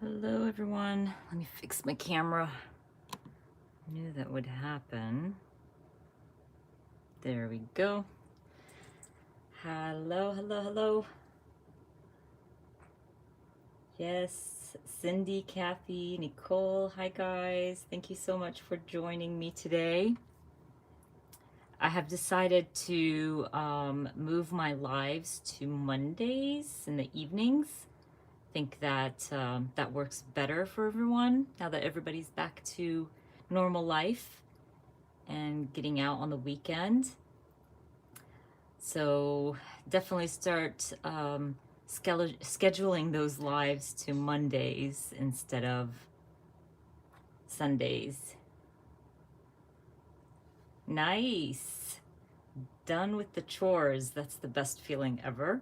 Hello everyone. Let me fix my camera. Knew that would happen. There we go. Hello, hello, hello. Yes, Cindy, Kathy, Nicole. Hi guys. Thank you so much for joining me today. I have decided to move my lives to Mondays in the evenings. I think that that works better for everyone now that everybody's back to normal life and getting out on the weekend. So definitely start scheduling those lives to Mondays instead of Sundays. Nice. Done with the chores. That's the best feeling ever.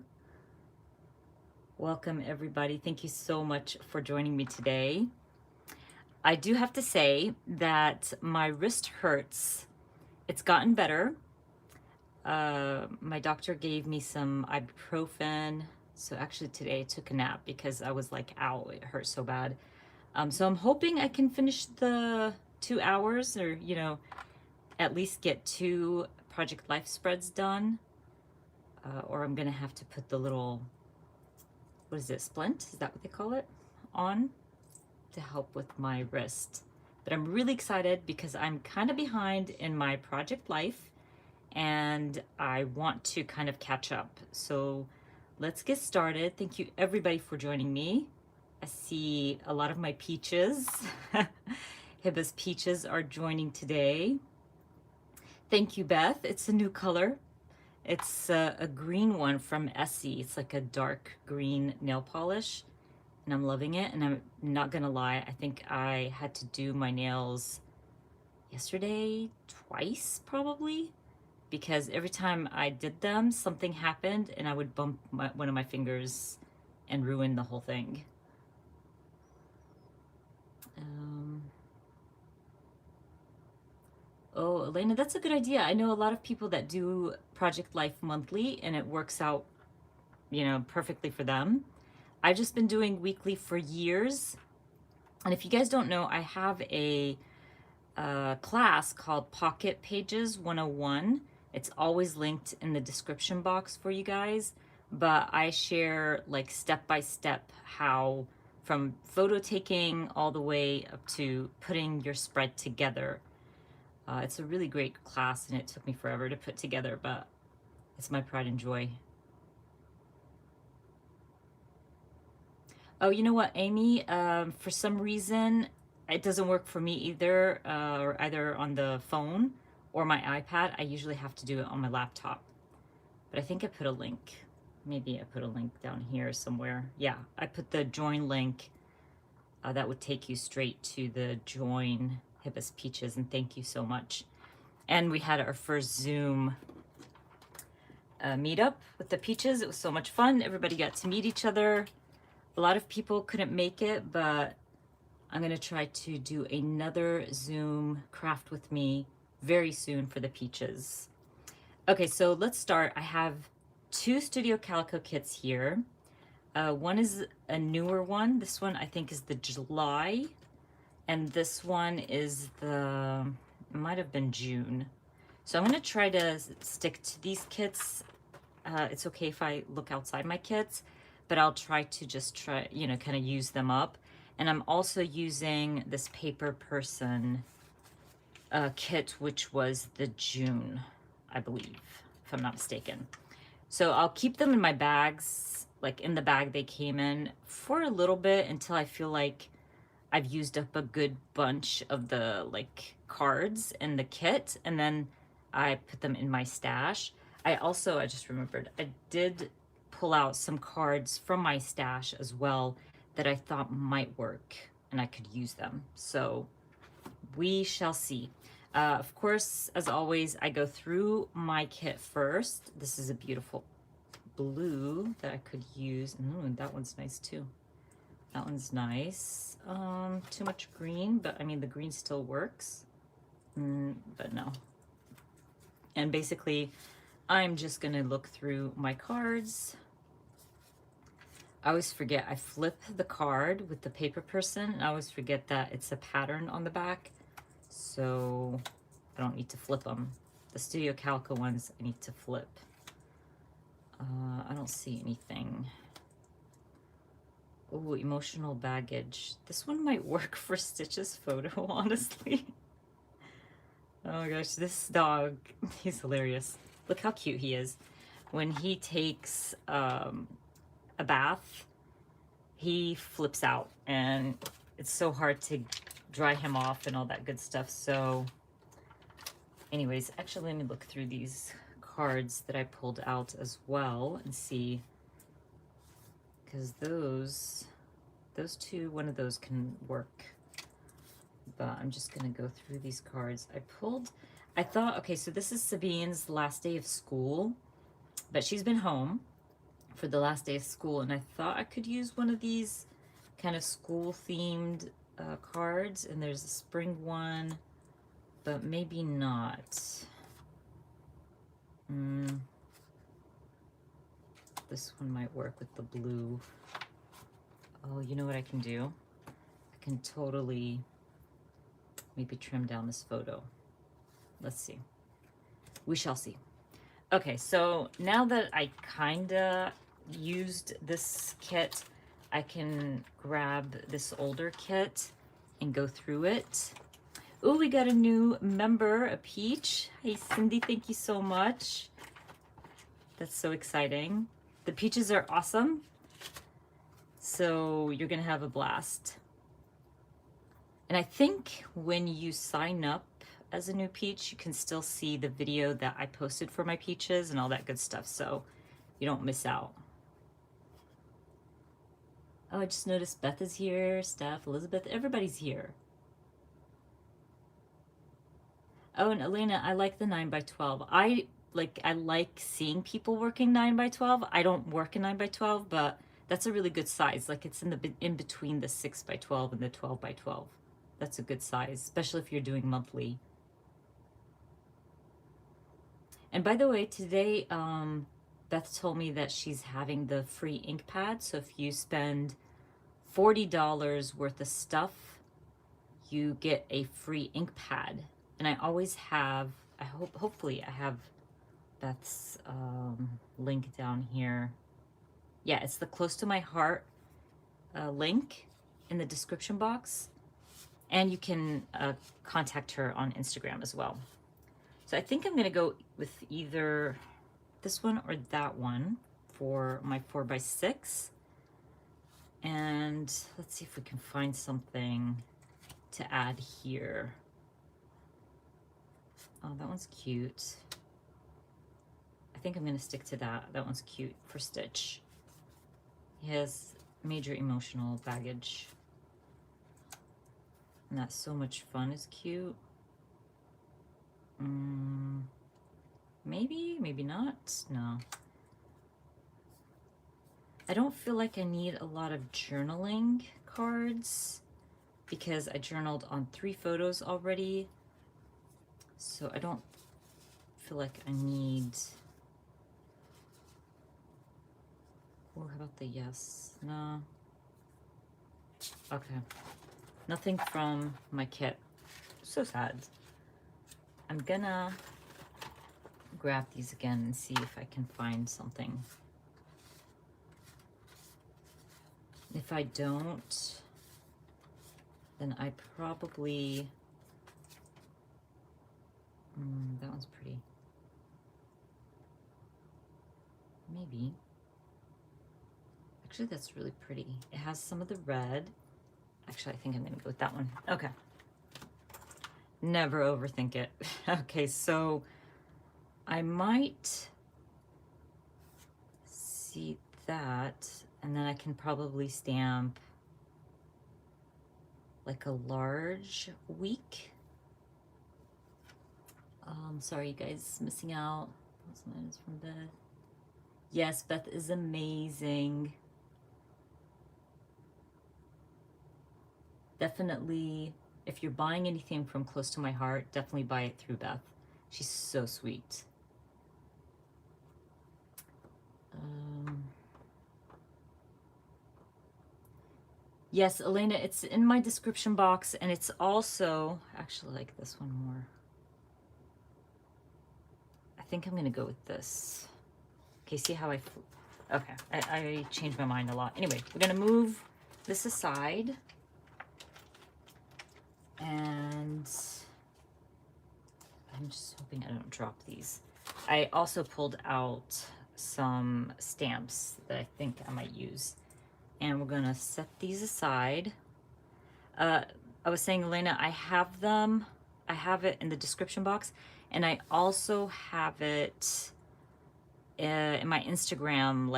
Welcome everybody. Thank you so much for joining me today. I do have to say that my wrist hurts. It's gotten better. My doctor gave me some ibuprofen. So actually today I took a nap because I was like, ow, it hurt so bad. So I'm hoping I can finish the 2 hours or, at least get 2 Project Life spreads done. Or I'm gonna have to put the little, what is it, splint? Is that what they call it? On to help with my wrist. But I'm really excited because I'm kind of behind in my Project Life and I want to kind of catch up. So let's get started. Thank you everybody for joining me. I see a lot of my peaches. Hibba's peaches are joining today. Thank you, Beth. It's a new color. It's a green one from Essie. It's like a dark green nail polish and I'm loving it. And I'm not gonna lie, I think I had to do my nails yesterday twice probably, because every time I did them, something happened and I would bump one of my fingers and ruin the whole thing. Oh, Elena, that's a good idea. I know a lot of people that do Project Life monthly and it works out, perfectly for them. I've just been doing weekly for years. And if you guys don't know, I have a class called Pocket Pages 101. It's always linked in the description box for you guys, but I share like step by step how from photo taking all the way up to putting your spread together. It's a really great class and it took me forever to put together, but it's my pride and joy. Oh, you know what, Amy? For some reason, it doesn't work for me either, or either on the phone or my iPad. I usually have to do it on my laptop. But I think I put a link. Maybe I put a link down here somewhere. Yeah, I put the join link. That would take you straight to the join Hippus Peaches, and thank you so much. And we had our first Zoom meetup with the Peaches. It was so much fun. Everybody got to meet each other. A lot of people couldn't make it, but I'm gonna try to do another Zoom craft with me very soon for the Peaches. Okay, so let's start. I have 2 Studio Calico kits here. One is a newer one. This one I think is the July, and this one is the, it might have been June. So I'm gonna try to stick to these kits. It's okay if I look outside my kits, but I'll try to just kind of use them up. And I'm also using this Paper Person kit, which was the June, I believe, if I'm not mistaken. So I'll keep them in my bags, like in the bag they came in, for a little bit until I feel like I've used up a good bunch of the like cards in the kit, and then I put them in my stash. I just remembered, I did pull out some cards from my stash as well that I thought might work and I could use them. So we shall see. Of course, as always, I go through my kit first. This is a beautiful blue that I could use. And that one's nice too. That one's nice. Too much green, but I mean, the green still works. But no. And basically, I'm just gonna look through my cards. I always forget. I flip the card with the paper person, and I always forget that it's a pattern on the back. So I don't need to flip them. The Studio Calico ones I need to flip. I don't see anything. Oh, emotional baggage. This one might work for Stitch's photo, honestly. Oh my gosh, this dog, he's hilarious. Look how cute he is. When he takes a bath, he flips out, and it's so hard to dry him off and all that good stuff. So anyways, actually, let me look through these cards that I pulled out as well and see, because those two, one of those can work. But I'm just gonna go through these cards. I thought, okay, so this is Sabine's last day of school, but she's been home for the last day of school, and I thought I could use one of these kind of school themed cards, and there's a spring one, but maybe not. This one might work with the blue. Oh, you know what I can do? I can totally maybe trim down this photo. Let's see. We shall see. Okay, so now that I kinda used this kit, I can grab this older kit and go through it. Oh, we got a new member, a Peach. Hey, Cindy, thank you so much. That's so exciting. The Peaches are awesome. So you're gonna have a blast. And I think when you sign up as a new Peach, you can still see the video that I posted for my Peaches and all that good stuff, so you don't miss out. Oh, I just noticed Beth is here, Steph, Elizabeth, everybody's here. Oh, and Elena, I like the 9x12. I like seeing people working 9x12. I don't work in 9x12, but that's a really good size. Like, it's in between the 6x12 and the 12x12. That's a good size, especially if you're doing monthly. And by the way, today, Beth told me that she's having the free ink pad. So if you spend $40 worth of stuff, you get a free ink pad. And I always have, hopefully I have Beth's link down here. Yeah, it's the Close to My Heart link in the description box. And you can contact her on Instagram as well. So I think I'm gonna go with either this one or that one for my 4x6. And let's see if we can find something to add here. Oh, that one's cute. I think I'm gonna stick to that. That one's cute for Stitch. He has major emotional baggage. And that's so much fun is cute. Maybe, maybe not. No. I don't feel like I need a lot of journaling cards because I journaled on 3 photos already. So I don't feel like I need... Oh, how about the yes? No. Okay. Nothing from my kit. So sad. I'm gonna grab these again and see if I can find something. If I don't, then I probably... that one's pretty. Maybe. Actually, that's really pretty. It has some of the red. Actually, I think I'm gonna go with that one. Okay. Never overthink it. Okay, so I might see that, and then I can probably stamp like a large week. Sorry, you guys, missing out. What's mine is from Beth. Yes, Beth is amazing. Definitely, if you're buying anything from Close to My Heart, definitely buy it through Beth. She's so sweet. Yes, Elena, it's in my description box, and it's also, actually like this one more. I think I'm gonna go with this. Okay, see how okay, I changed my mind a lot. Anyway, we're gonna move this aside, and I'm just hoping I don't drop these. I also pulled out some stamps that I think I might use, and we're gonna set these aside. I was saying, Elena, I have them. I have it in the description box, and I also have it in my Instagram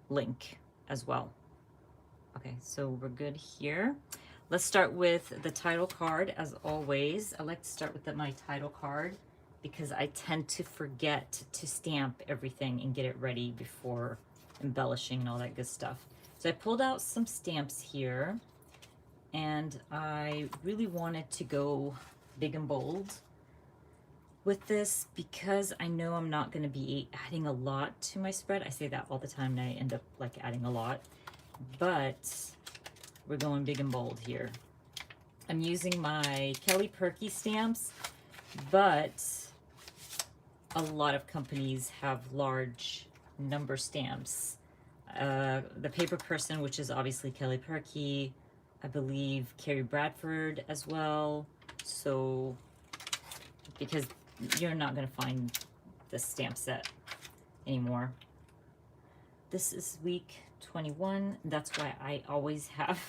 link as well. Okay, so we're good here. Let's start with the title card as always. I like to start with my title card because I tend to forget to stamp everything and get it ready before embellishing and all that good stuff. So I pulled out some stamps here, and I really wanted to go big and bold with this because I know I'm not going to be adding a lot to my spread. I say that all the time and I end up like adding a lot, but we're going big and bold here. I'm using my Kelly Perky stamps, but a lot of companies have large number stamps. The Paper Person, which is obviously Kelly Perky, I believe Carrie Bradford as well. So, because you're not going to find this stamp set anymore. This is week 21. That's why I always have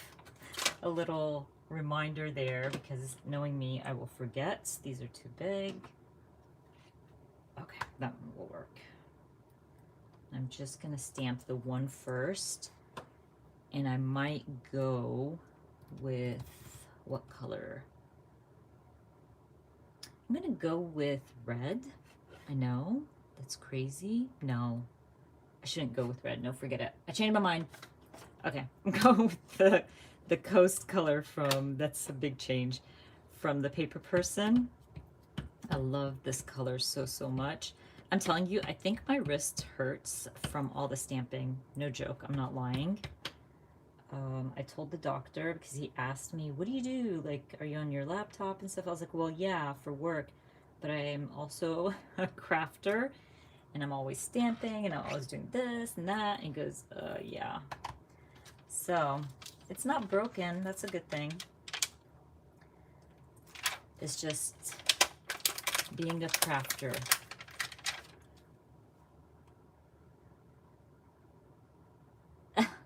a little reminder there, because knowing me, I will forget. These are too big. Okay, that one will work. I'm just going to stamp the one first, and I might go with what color? I'm going to go with red. I know, that's crazy. No, I shouldn't go with red. No, forget it. I changed my mind. Okay, I'm going with the Coast color from, that's a big change, from the Paper Person. I love this color so, so much. I'm telling you, I think my wrist hurts from all the stamping. No joke, I'm not lying. I told the doctor, because he asked me, what do you do? Like, are you on your laptop and stuff? I was like, well, yeah, for work, but I am also a crafter, and I'm always stamping, and I'm always doing this and that. And he goes, yeah. So, it's not broken. That's a good thing. It's just being a crafter.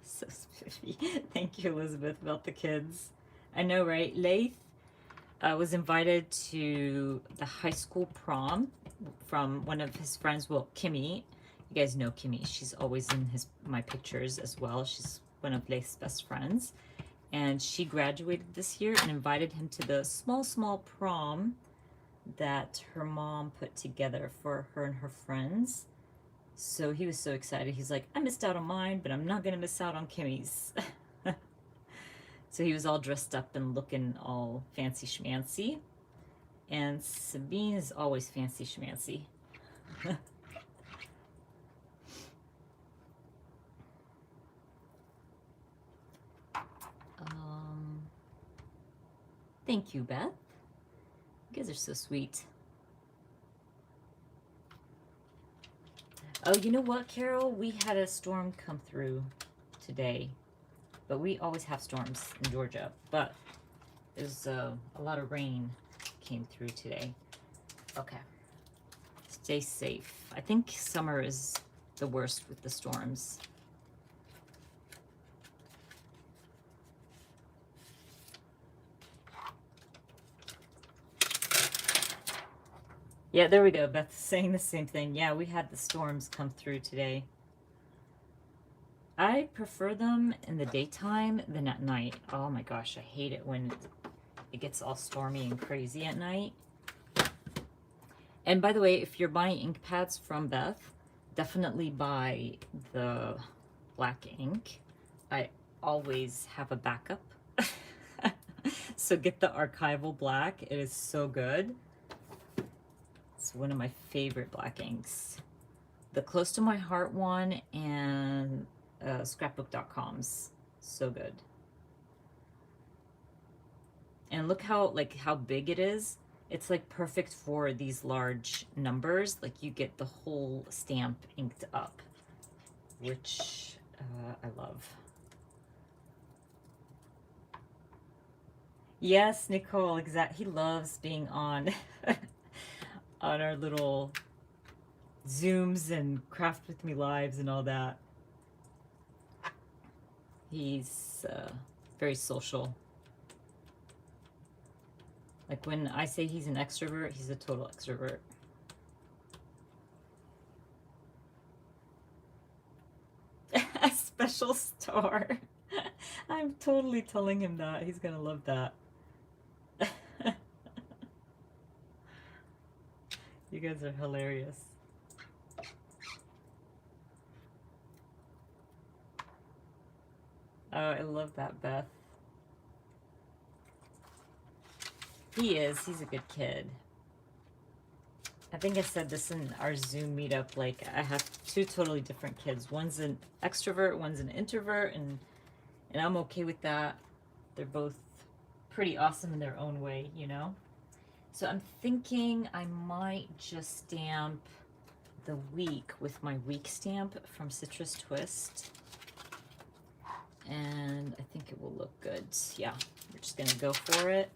So spiffy. Thank you, Elizabeth, about the kids. I know, right? Laith was invited to the high school prom from one of his friends. Well, Kimmy. You guys know Kimmy. She's always in my pictures as well. She's one of Laith's best friends. And she graduated this year and invited him to the small prom that her mom put together for her and her friends. So he was so excited. He's like, I missed out on mine, but I'm not going to miss out on Kimmy's. So he was all dressed up and looking all fancy schmancy. And Sabine is always fancy schmancy. Thank you, Beth. You guys are so sweet. Oh, you know what, Carol? We had a storm come through today. But we always have storms in Georgia. But there's a lot of rain came through today. Okay. Stay safe. I think summer is the worst with the storms. Yeah, there we go. Beth's saying the same thing. Yeah, we had the storms come through today. I prefer them in the daytime than at night. Oh my gosh, I hate it when it gets all stormy and crazy at night. And by the way, if you're buying ink pads from Beth, definitely buy the black ink. I always have a backup. So get the archival black. It is so good. It's one of my favorite black inks. The Close to My Heart one and scrapbook.com's so good. And look how, like, how big it is. It's like perfect for these large numbers. Like you get the whole stamp inked up, which I love. Yes, Nicole, exactly. He loves being on on our little Zooms and Craft With Me lives and all that. He's very social. Like when I say he's an extrovert, he's a total extrovert. A special star. I'm totally telling him that. He's gonna love that. You guys are hilarious. Oh, I love that, Beth. He is. He's a good kid. I think I said this in our Zoom meetup. Like, I have two totally different kids. One's an extrovert, one's an introvert, and I'm okay with that. They're both pretty awesome in their own way, you know? So I'm thinking I might just stamp the week with my week stamp from Citrus Twist. And I think it will look good. Yeah, we're just gonna go for it.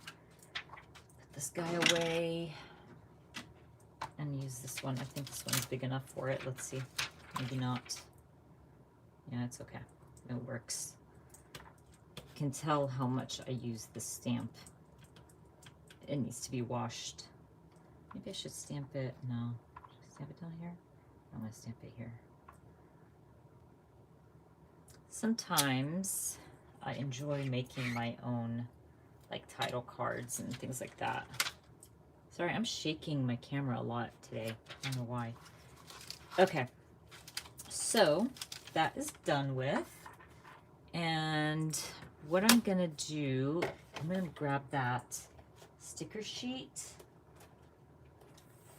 Put this guy away and use this one. I think this one's big enough for it. Let's see. Maybe not. Yeah, it's okay. It works. You can tell how much I use this stamp. It needs to be washed. Maybe I should stamp it. No. Should I stamp it down here? I'm gonna stamp it here. Sometimes I enjoy making my own like title cards and things like that. Sorry, I'm shaking my camera a lot today. I don't know why. Okay, so that is done with. And what I'm gonna do, I'm gonna grab that sticker sheet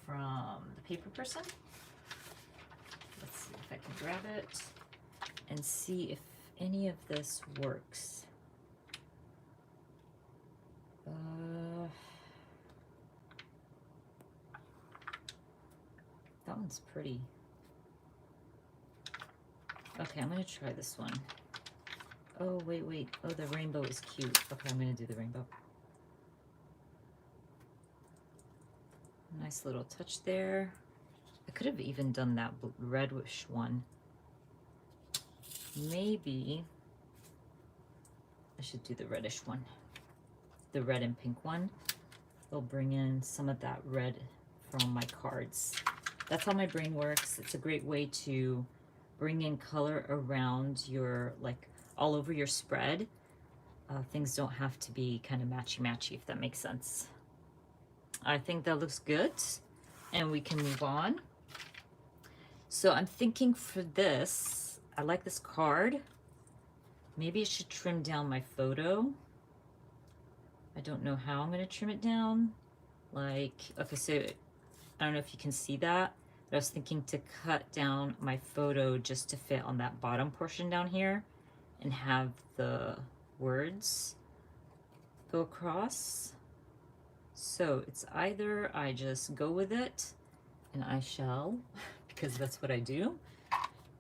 from the paper person. Let's see if I can grab it and see if any of this works. That one's pretty. Okay, I'm gonna try this one. Oh, wait. Oh, the rainbow is cute. Okay, I'm gonna do the rainbow. Nice little touch there. I could have even done that reddish one. Maybe I should do the reddish one. The red and pink one. It'll bring in some of that red from my cards. That's how my brain works. It's a great way to bring in color around your, like, all over your spread. Things don't have to be kind of matchy-matchy, if that makes sense. I think that looks good, and we can move on. So I'm thinking for this, I like this card. Maybe I should trim down my photo. I don't know how I'm gonna trim it down. Like, okay, so I don't know if you can see that, but I was thinking to cut down my photo just to fit on that bottom portion down here and have the words go across. So it's either I just go with it, and I shall, because that's what I do.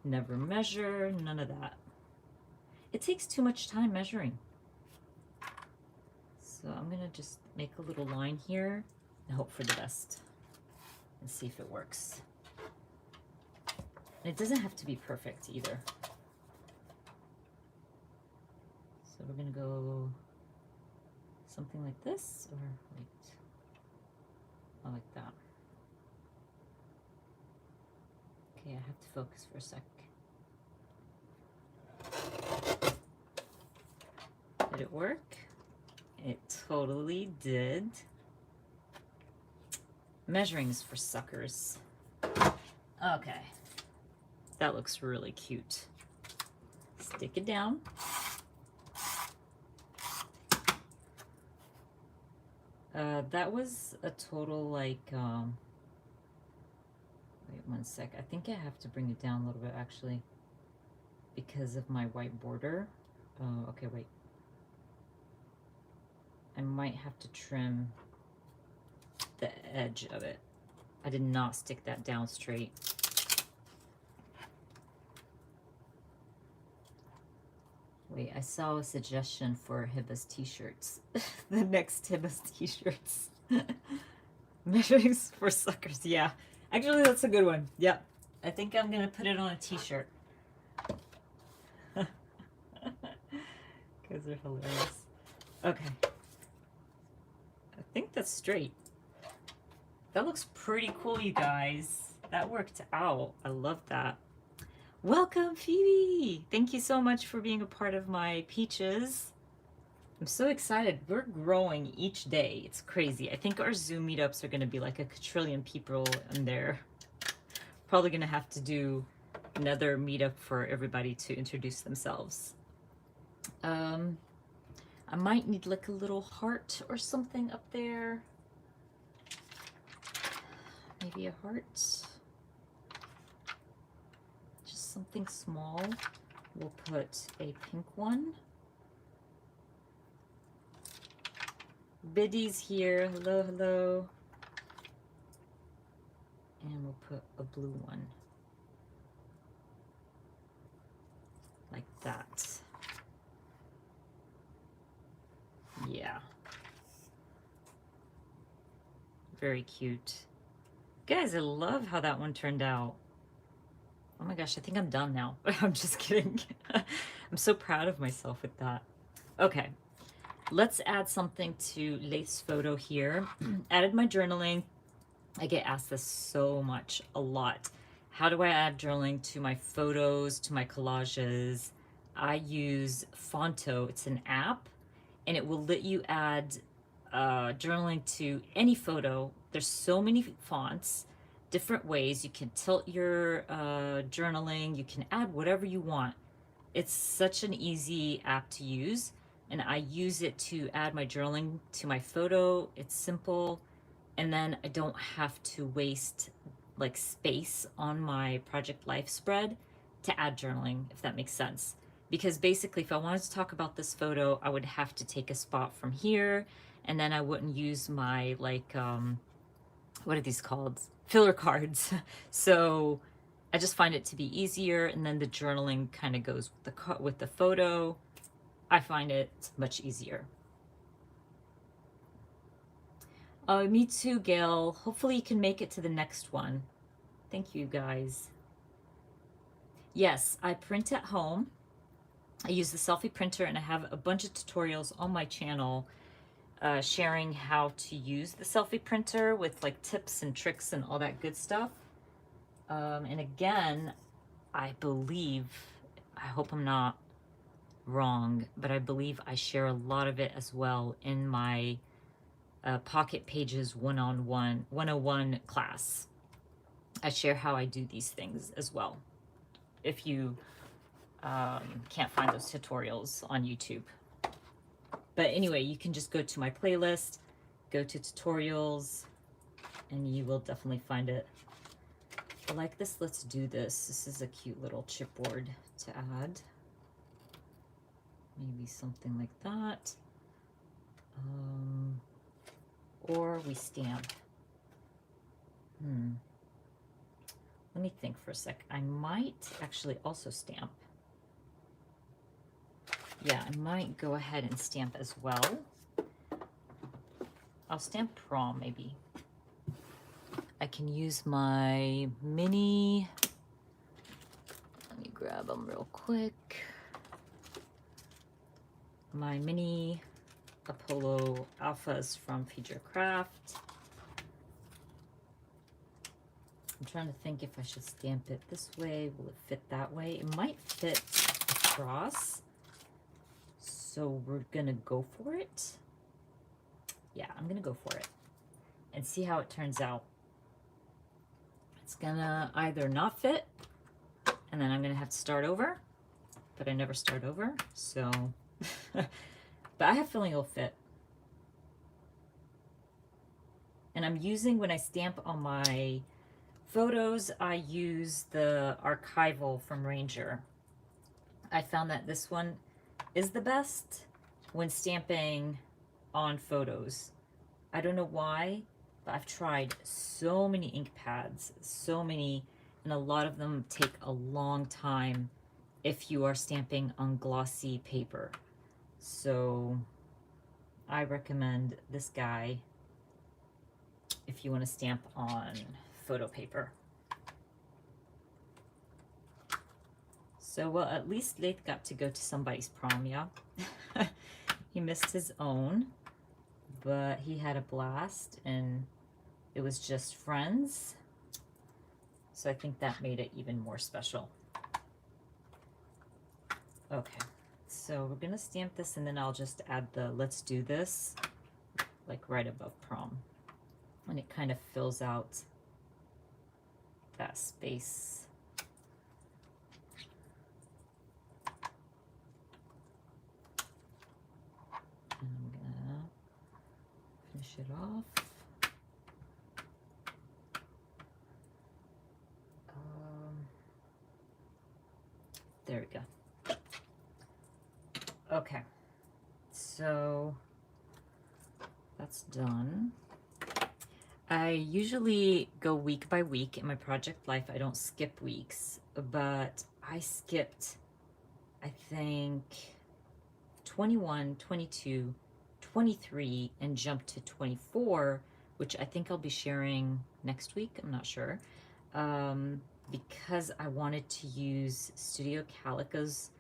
Never measure, none of that. It takes too much time measuring. So I'm gonna just make a little line here and hope for the best and see if it works. And it doesn't have to be perfect either. So we're gonna go something like this, or wait, I like that. Okay, I have to focus for a sec. Did it work? It totally did. Measuring is for suckers. Okay, that looks really cute. Stick it down. That was a total, like, wait one sec. I think I have to bring it down a little bit, actually, because of my white border. Okay, wait. I might have to trim the edge of it. I did not stick that down straight. Wait, I saw a suggestion for Hibba's t-shirts. The next Hibba's t-shirts. Measurings for suckers, yeah. Actually, that's a good one. Yep. I think I'm gonna put it on a t-shirt. Because they're hilarious. Okay. I think that's straight. That looks pretty cool, you guys. That worked out. I love that. Welcome, Phoebe! Thank you so much for being a part of my peaches. I'm so excited. We're growing each day. It's crazy. I think our Zoom meetups are going to be like a quadrillion people in there. Probably going to have to do another meetup for everybody to introduce themselves. I might need like a little heart or something up there. Maybe a heart. Just something small. We'll put a pink one. Biddy's here. Hello, hello. And we'll put a blue one. Like that. Yeah. Very cute. Guys, I love how that one turned out. Oh my gosh, I think I'm done now. I'm just kidding. I'm so proud of myself with that. Okay, let's add something to Laith's photo here. Added my journaling. I get asked this so much, a lot. How do I add journaling to my photos, to my collages? I use Fonto. It's an app, and it will let you add journaling to any photo. There's so many fonts, different ways. You can tilt your journaling. You can add whatever you want. It's such an easy app to use, and I use it to add my journaling to my photo. It's simple, and then I don't have to waste like space on my Project Life spread to add journaling, if that makes sense. Because basically, if I wanted to talk about this photo, I would have to take a spot from here, and then I wouldn't use my like what are these called? Filler cards. So I just find it to be easier, and then the journaling kind of goes with the photo. I find it much easier. Me too, Gail. Hopefully you can make it to the next one. Thank you, guys. Yes, I print at home. I use the selfie printer, and I have a bunch of tutorials on my channel sharing how to use the selfie printer with like tips and tricks and all that good stuff. And again, I believe, I hope I'm not wrong, but I believe I share a lot of it as well in my Pocket Pages 101 class. I share how I do these things as well, if you can't find those tutorials on YouTube. But anyway, you can just go to my playlist, go to tutorials, and you will definitely find it. I like this. Let's do this. This is a cute little chipboard to add. Maybe something like that. Or we stamp. Let me think for a sec. I might actually also stamp. Yeah, I might go ahead and stamp as well. I'll stamp prom maybe. I can use my mini. Let me grab them real quick. My mini Apollo Alphas from Feature Craft. I'm trying to think if I should stamp it this way. Will it fit that way? It might fit across. So we're gonna go for it. Yeah, I'm gonna go for it and see how it turns out. It's gonna either not fit, and then I'm gonna have to start over, but I never start over, so. But I have a feeling it'll fit. And I'm using, when I stamp on my photos, I use the archival from Ranger. I found that this one is the best when stamping on photos. I don't know why, but I've tried so many ink pads, so many, and a lot of them take a long time if you are stamping on glossy paper. So I recommend this guy if you want to stamp on photo paper. So, well, at least Leith got to go to somebody's prom, yeah? He missed his own, but he had a blast, and it was just friends. So I think that made it even more special. Okay, so we're gonna stamp this, and then I'll just add the "let's do this" like right above prom. And it kind of fills out that space. And I'm gonna finish it off. There we go. Okay, so that's done. I usually go week by week in my project life. I don't skip weeks, but I skipped, I think, 21, 22, 23, and jumped to 24, which I think I'll be sharing next week. I'm not sure. Because I wanted to use Studio Calico's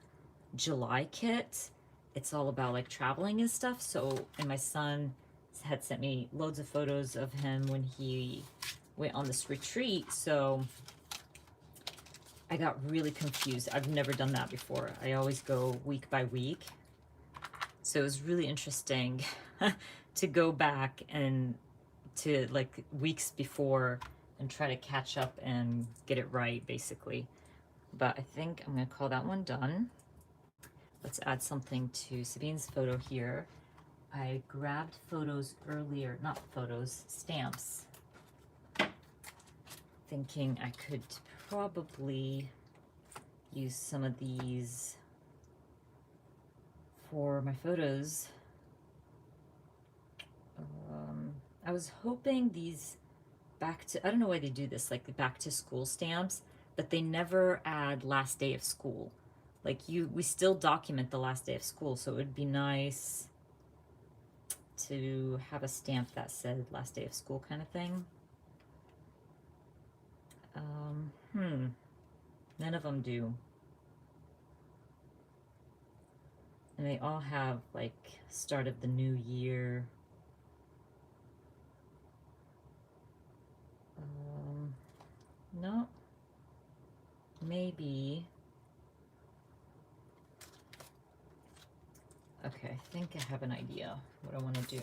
July kit. It's all about like traveling and stuff. So, and my son had sent me loads of photos of him when he went on this retreat. So I got really confused. I've never done that before. I always go week by week. So it was really interesting to go back and to like weeks before and try to catch up and get it right, basically. But I think I'm gonna call that one done. Let's add something to Sabine's photo here. I grabbed photos earlier, not photos, stamps, thinking I could probably use some of these for my photos. I was hoping these back to, I don't know why they do this, like the back to school stamps, but they never add last day of school. Like we still document the last day of school, so it would be nice to have a stamp that said last day of school kind of thing. None of them do. And they all have like start of the new year. No, maybe. Okay, I think I have an idea what I want to do.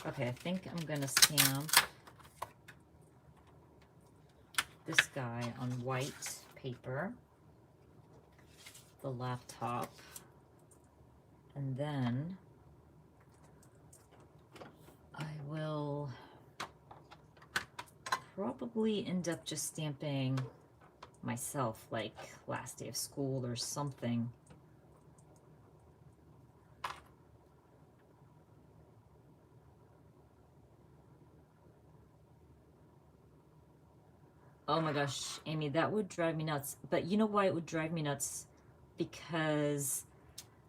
Okay, I think I'm gonna stamp this guy on white paper, the laptop, and then I will probably end up just stamping myself, like last day of school or something. Oh my gosh, Amy, that would drive me nuts. But you know why it would drive me nuts? Because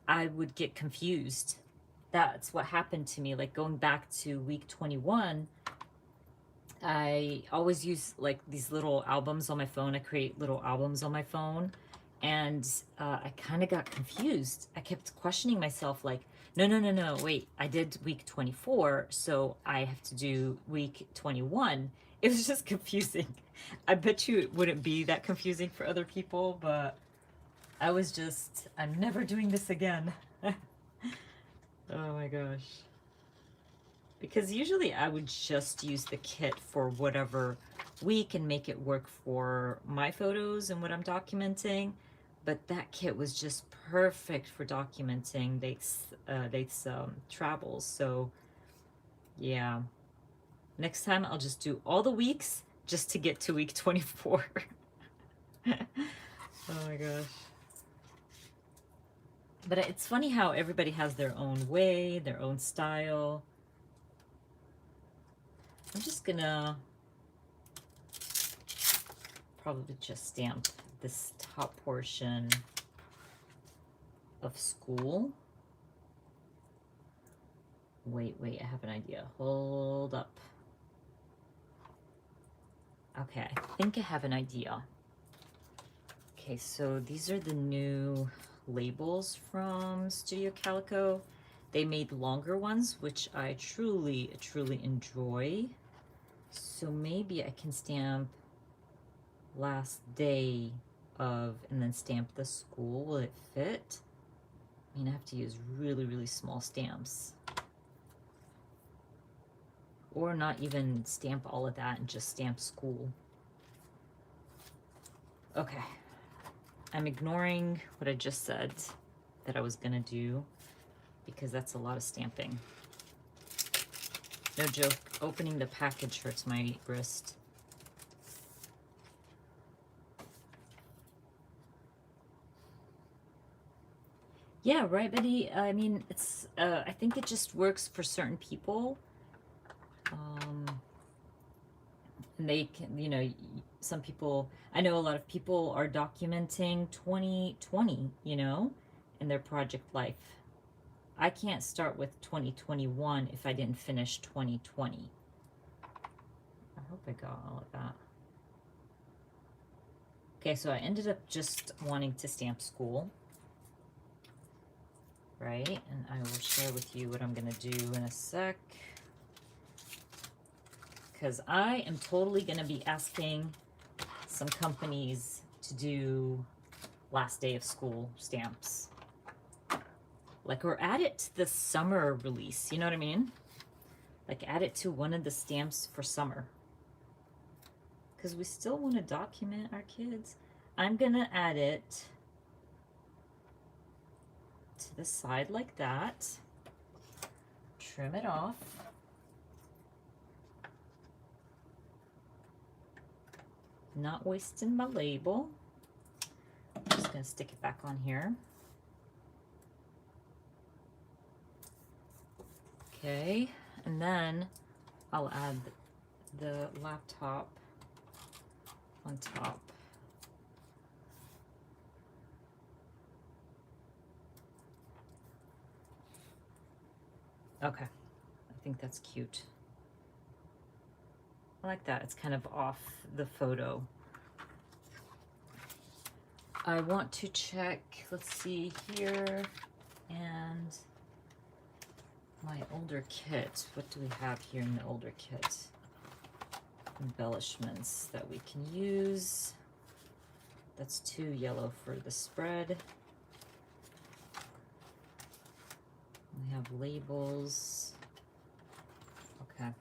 I would get confused. That's what happened to me. Like going back to week 21, I always use like these little albums on my phone. I create little albums on my phone. And I kind of got confused. I kept questioning myself like, no, wait, I did week 24, so I have to do week 21. It was just confusing. I bet you it wouldn't be that confusing for other people, but I was just, I'm never doing this again. Oh my gosh. Because usually I would just use the kit for whatever week and make it work for my photos and what I'm documenting. But that kit was just perfect for documenting Leith's travels. So yeah, next time I'll just do all the weeks just to get to week 24. Oh my gosh. But it's funny how everybody has their own way, their own style. I'm just gonna probably just stamp this top portion of school. Wait, I have an idea. Hold up. Okay, I think I have an idea. Okay, so these are the new labels from Studio Calico. They made longer ones, which I truly enjoy. So maybe I can stamp last day of, and then stamp the school. Will it fit? I mean, I have to use really small stamps. Or not even stamp all of that and just stamp school. Okay. I'm ignoring what I just said that I was gonna do because that's a lot of stamping. No joke, opening the package hurts my wrist. Yeah, right, Betty? I mean, it's, I think it just works for certain people. And they can, you know, some people, I know a lot of people are documenting 2020, you know, in their project life. I can't start with 2021 if I didn't finish 2020. I hope I got all of that. Okay, so I ended up just wanting to stamp school, right? And I will share with you what I'm gonna do in a sec, because I am totally gonna be asking some companies to do last day of school stamps. Like, or add it to the summer release, you know what I mean? Like, add it to one of the stamps for summer. Because we still want to document our kids. I'm gonna add it to the side like that. Trim it off. Not wasting my label. I'm just gonna stick it back on here. Okay, and then I'll add the laptop on top. Okay, I think that's cute. I like that. It's kind of off the photo. I want to check, let's see here, and my older kit. What do we have here in the older kit? Embellishments that we can use. That's too yellow for the spread. We have labels. Okay.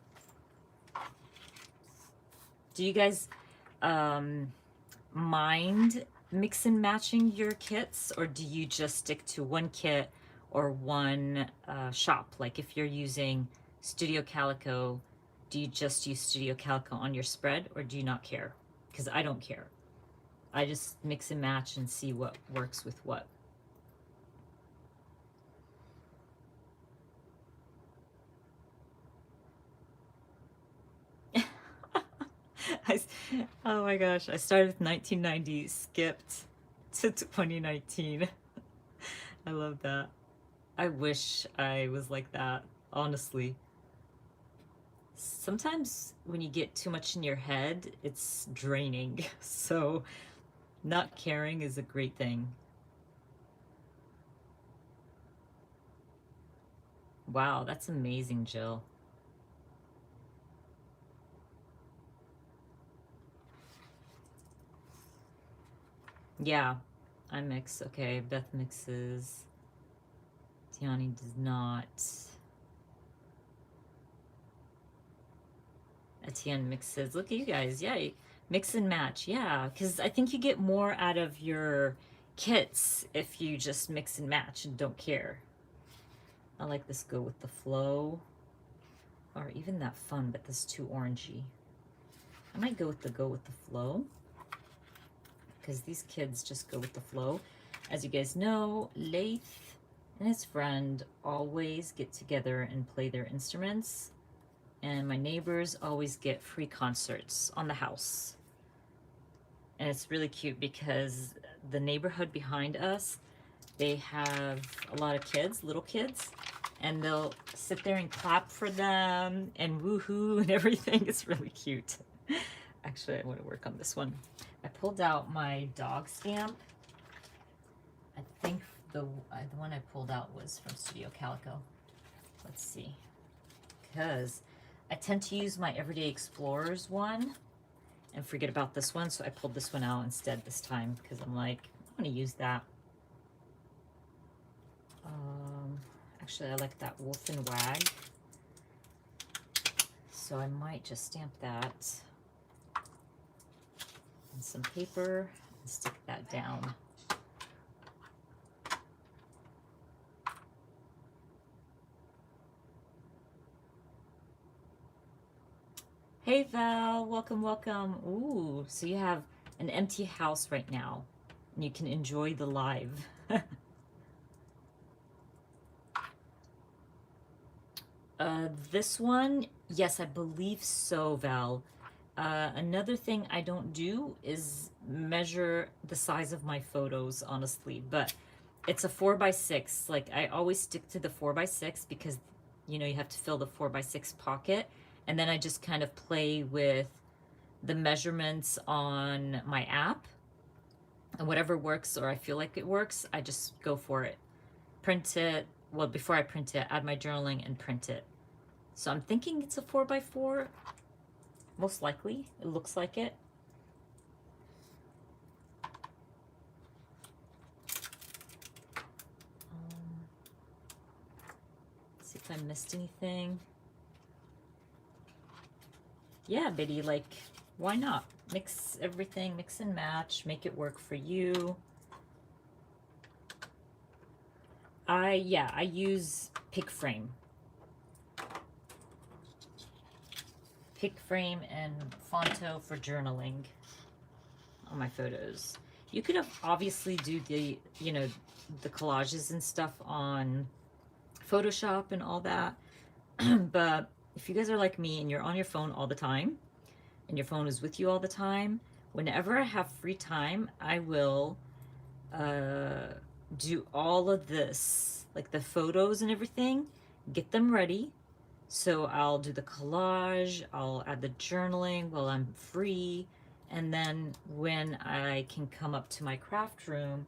Do you guys mind mix and matching your kits, or do you just stick to one kit or one shop? Like if you're using Studio Calico, do you just use Studio Calico on your spread, or do you not care? Because I don't care. I just mix and match and see what works with what. Oh my gosh, I started with 1990, skipped to 2019. I love that. I wish I was like that, honestly. Sometimes when you get too much in your head, it's draining. So not caring is a great thing. Wow, that's amazing, Jill. Yeah, I mix. Okay, Beth mixes. Tiani does not. Etienne mixes. Look at you guys. Yeah, mix and match. Yeah, because I think you get more out of your kits if you just mix and match and don't care. I like this go with the flow. Or even that fun, but this is too orangey. I might go with the flow. because these kids just go with the flow. As you guys know, Laith and his friend always get together and play their instruments, and my neighbors always get free concerts on the house. And it's really cute because the neighborhood behind us, they have a lot of kids, little kids, and they'll sit there and clap for them and woohoo and everything. It's really cute. Actually, I want to work on this one. I pulled out my dog stamp. I think the one I pulled out was from Studio Calico. Let's see. Because I tend to use my Everyday Explorers one and forget about this one, so I pulled this one out instead this time because I'm like, I'm going to use that. Actually, I like that Wolf and Wag, so I might just stamp that on some paper and stick that down. Hey Val, welcome, welcome. Ooh, so you have an empty house right now and you can enjoy the live. This one, yes, I believe so, Val. Another thing I don't do is measure the size of my photos, honestly, but it's a 4x6. Like, I always stick to the 4x6 because, you know, you have to fill the 4x6 pocket. And then I just kind of play with the measurements on my app. And whatever works or I feel like it works, I just go for it. Print it. Well, before I print it, add my journaling and print it. So I'm thinking it's a 4x4. Most likely. It looks like it. Let's see if I missed anything. Yeah, Biddy, like, why not? Mix everything, mix and match, make it work for you. I use pick frame. Pick frame and Fonto for journaling on my photos. You could have obviously do the, you know, the collages and stuff on Photoshop and all that. But if you guys are like me and you're on your phone all the time and your phone is with you all the time, whenever I have free time, I will do all of this, like the photos and everything, get them ready. So I'll do the collage, I'll add the journaling while I'm free, and then when I can come up to my craft room,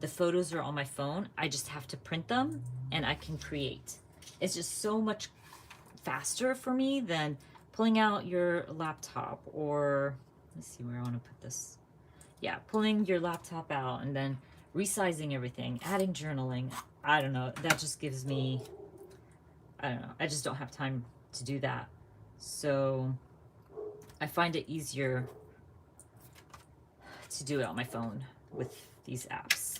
the photos are on my phone. I just have to print them and I can create. It's just so much faster for me than pulling out your laptop, or let's see where I want to put this. Yeah, pulling your laptop out and then resizing everything, adding journaling. I don't know, that just gives me, I don't know, I just don't have time to do that. So I find it easier to do it on my phone with these apps.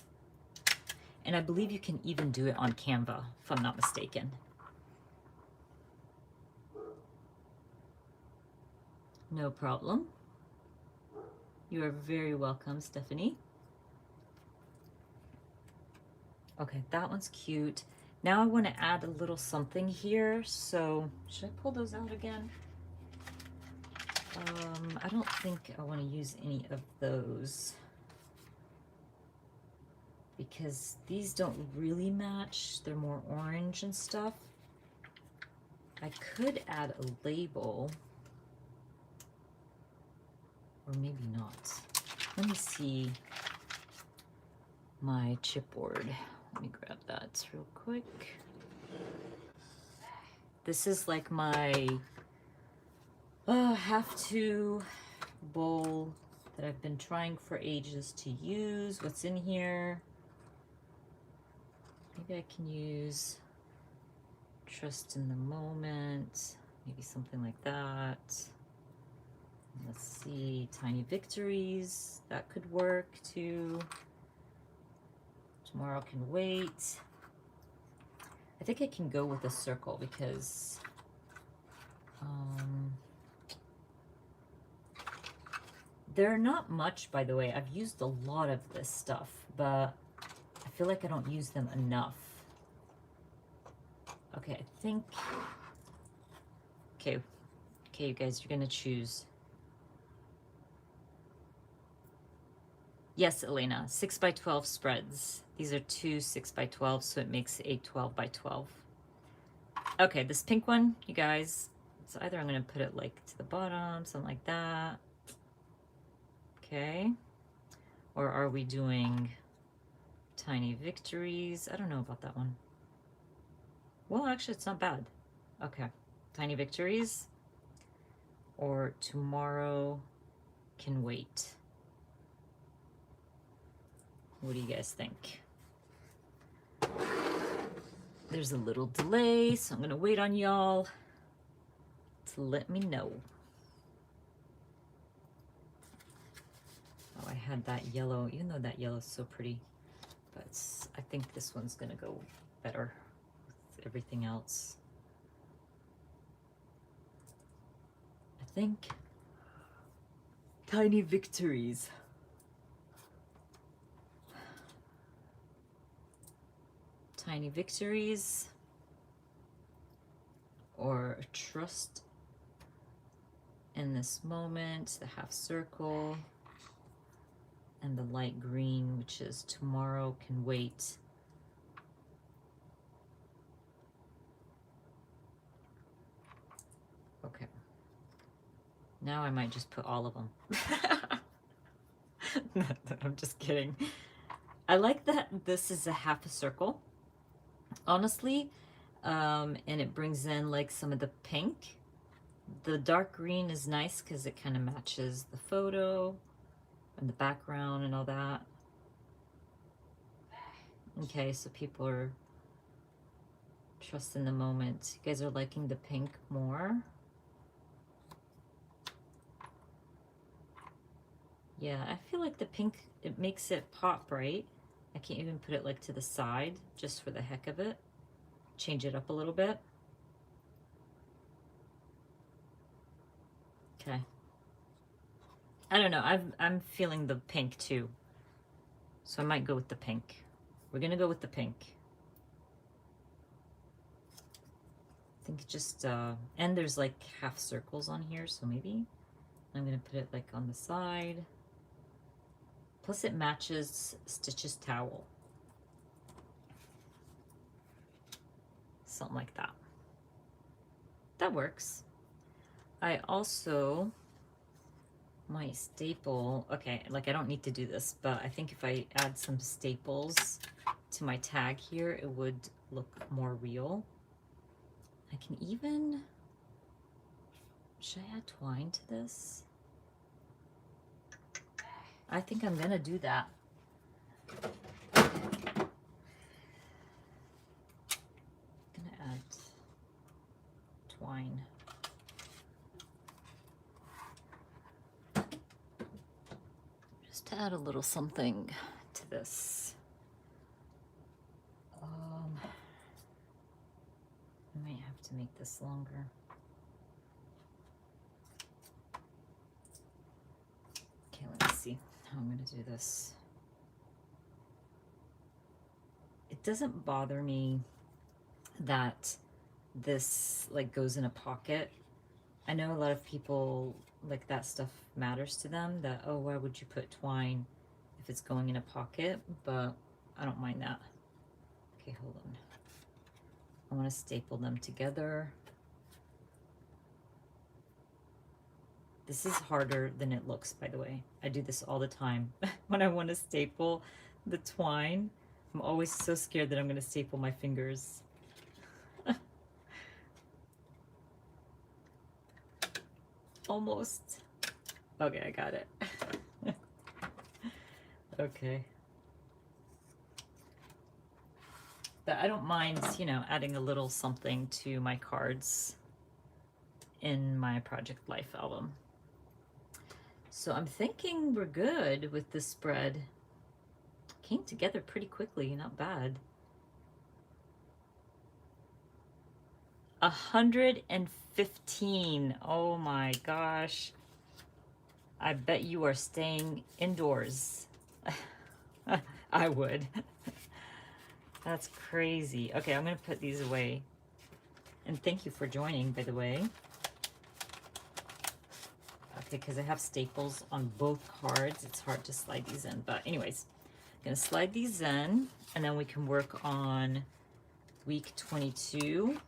And I believe you can even do it on Canva, if I'm not mistaken. No problem. You are very welcome, Stephanie. Okay, that one's cute. Now I want to add a little something here. So should I pull those out again? I don't think I want to use any of those because these don't really match. They're more orange and stuff. I could add a label, or maybe not. Let me see my chipboard. Let me grab that real quick. This is like my have-to bowl that I've been trying for ages to use. What's in here? Maybe I can use Trust in the Moment. Maybe something like that. Let's see, Tiny Victories. That could work too. Tomorrow Can Wait. I think I can go with a circle because They're not much, by the way. I've used a lot of this stuff, but I feel like I don't use them enough. Okay, I think... Okay, you guys, you're gonna choose. Yes, Elena, 6 by 12 spreads. These are two 6 by 12, so it makes a 12 by 12. Okay, this pink one, you guys, so either I'm gonna put it like to the bottom, something like that. Okay. Or are we doing Tiny Victories? I don't know about that one. Well, actually, it's not bad. Okay. Tiny Victories or Tomorrow Can Wait. What do you guys think? There's a little delay, so I'm gonna wait on y'all to let me know. Oh, I had that yellow, even though that yellow is so pretty, but I think this one's gonna go better with everything else. I think Tiny Victories. Tiny Victories or Trust in This Moment, the half circle, and the light green, which is Tomorrow Can Wait. Okay. Now I might just put all of them. I'm just kidding. I like that this is a half a circle, honestly, and it brings in like some of the pink. The dark green is nice because it kind of matches the photo and the background and all that. Okay, so people are trusting the moment. You guys are liking the pink more. Yeah, I feel like the pink, it makes it pop, right? I can't even put it like to the side just for the heck of it. Change it up a little bit. Okay. I don't know, I'm feeling the pink too. So I might go with the pink. We're gonna go with the pink. I think just, and there's like half circles on here, so maybe I'm gonna put it like on the side. Plus it matches Stitch's towel. Something like that. That works. I also might staple, okay, like I don't need to do this, but I think if I add some staples to my tag here, it would look more real. I can even, should I add twine to this? I think I'm gonna do that. I'm gonna add twine. Just to add a little something to this. I might have to make this longer. Okay, let me see how I'm gonna do this. It doesn't bother me that this like goes in a pocket. I know a lot of people like that stuff matters to them, that, oh, why would you put twine if it's going in a pocket? But I don't mind that. Okay, hold on. I want to staple them together. This is harder than it looks, by the way. I do this all the time. When I want to staple the twine, I'm always so scared that I'm going to staple my fingers. Almost. Okay, I got it. Okay. But I don't mind, you know, adding a little something to my cards in my Project Life album. So I'm thinking we're good with this spread. Came together pretty quickly, not bad. 115. Oh my gosh. I bet you are staying indoors. I would. That's crazy. Okay, I'm gonna put these away. And thank you for joining, by the way. Okay, because I have staples on both cards. It's hard to slide these in. But anyways, I'm gonna slide these in, and then we can work on week 22.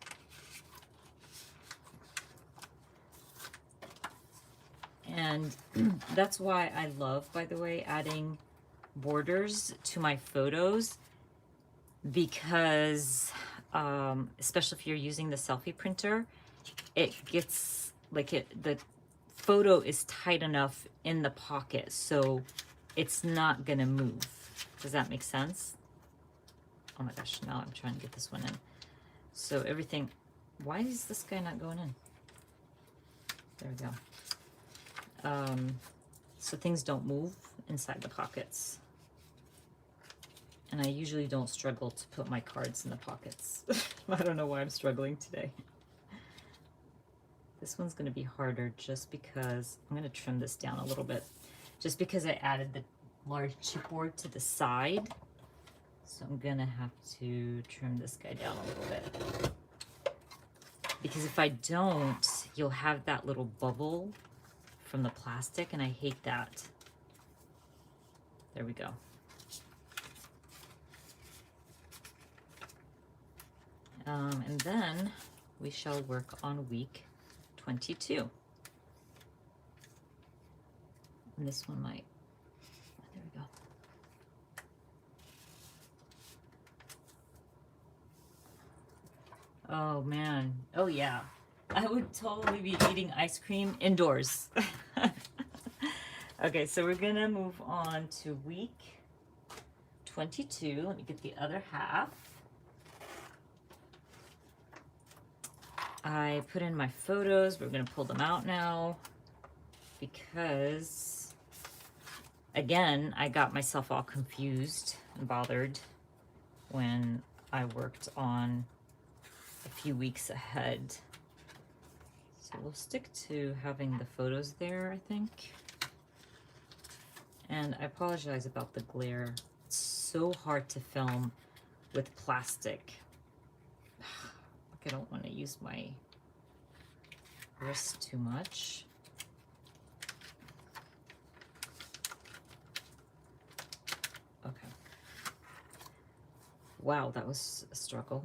And that's why I love, by the way, adding borders to my photos, because especially if you're using the selfie printer, it gets like the photo is tight enough in the pocket so it's not gonna move. Does that make sense? Oh my gosh, now I'm trying to get this one in. So everything, why is this guy not going in? There we go. So things don't move inside the pockets. And I usually don't struggle to put my cards in the pockets. I don't know why I'm struggling today. This one's going to be harder just because I'm going to trim this down a little bit. Just because I added the large chipboard to the side. So I'm going to have to trim this guy down a little bit. Because if I don't, you'll have that little bubble from the plastic, and I hate that. There we go. And then we shall work on week 22. And this one might, there we go. Oh man, oh yeah. I would totally be eating ice cream indoors. Okay, so we're gonna move on to week 22. Let me get the other half. I put in my photos. We're gonna pull them out now because, again, I got myself all confused and bothered when I worked on a few weeks ahead. So we'll stick to having the photos there, I think. And I apologize about the glare. It's so hard to film with plastic. Like, I don't want to use my wrist too much. Okay. Wow, that was a struggle.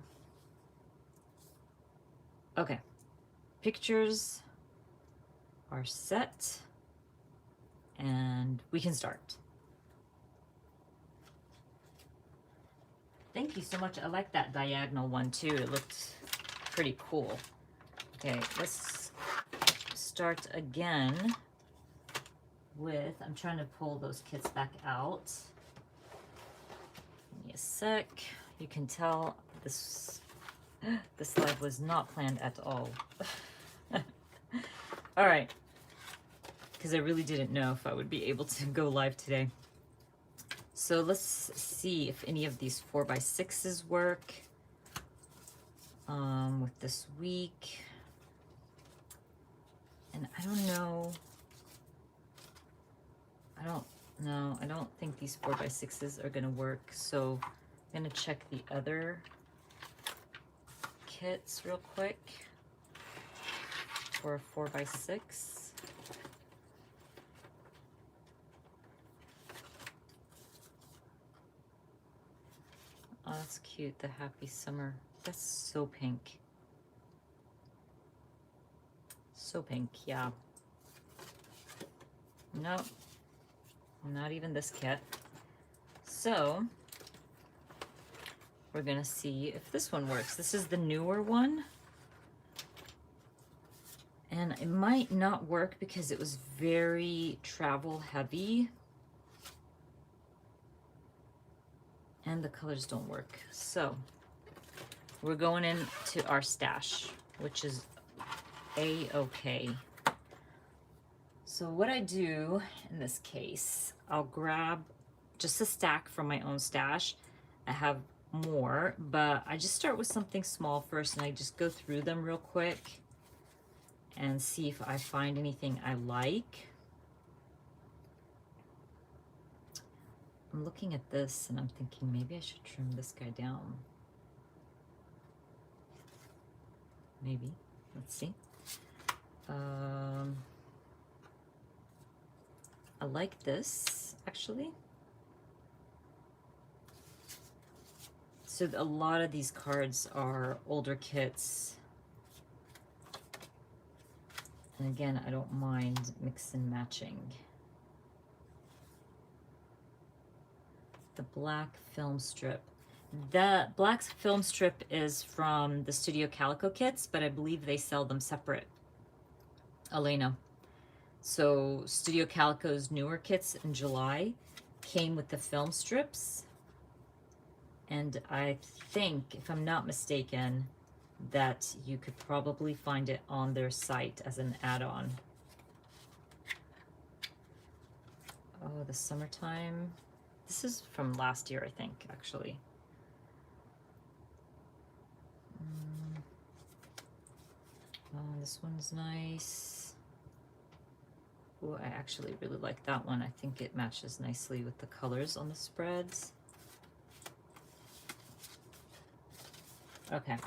Okay. Pictures are set and we can start. Thank you so much. I like that diagonal one too. It looked pretty cool. Okay, let's start again with, I'm trying to pull those kits back out. Give me a sec. You can tell this live was not planned at all. All right, because I really didn't know if I would be able to go live today. So let's see if any of these 4x6s work with this week. And I don't know. I don't think these 4x6s are gonna work. So I'm gonna check the other kits real quick for a 4x6. Oh, that's cute, the Happy Summer. That's so pink. So pink, yeah. No, not even this kit. So we're gonna see if this one works. This is the newer one. And it might not work because it was very travel heavy. And the colors don't work. So we're going into our stash, which is a-okay. So what I do in this case, I'll grab just a stack from my own stash. I have more, but I just start with something small first and I just go through them real quick and see if I find anything I like. I'm looking at this and I'm thinking maybe I should trim this guy down. Maybe. Let's see. I like this, actually. So a lot of these cards are older kits. And again, I don't mind mix and matching. The black film strip. The black film strip is from the Studio Calico kits, but I believe they sell them separate. Elena. So Studio Calico's newer kits in July came with the film strips. And I think, if I'm not mistaken, that you could probably find it on their site as an add-on. Oh, the summertime. This is from last year, I think, actually. Oh, this one's nice. Oh, I actually really like that one. I think it matches nicely with the colors on the spreads. Okay.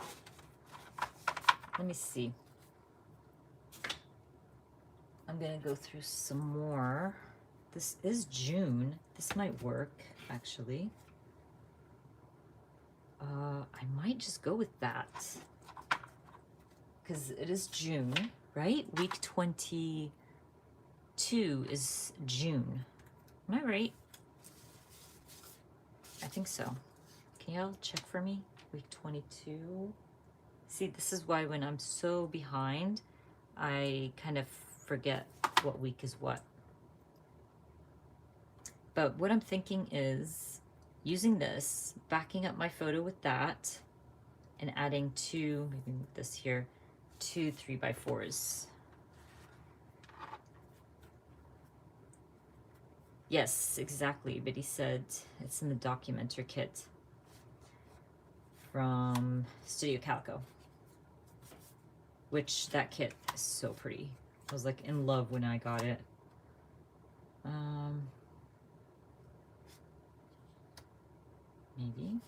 Let me see. I'm gonna go through some more. This is June. This might work, actually. I might just go with that. Because it is June, right? Week 22 is June. Am I right? I think so. Can y'all check for me? Week 22. See, this is why when I'm so behind, I kind of forget what week is what. But what I'm thinking is using this, backing up my photo with that, and adding two, maybe move this here, 2 3x4s. Yes, exactly. But he said it's in the Documenter kit from Studio Calico, which that kit is so pretty. I was like in love when I got it. Maybe.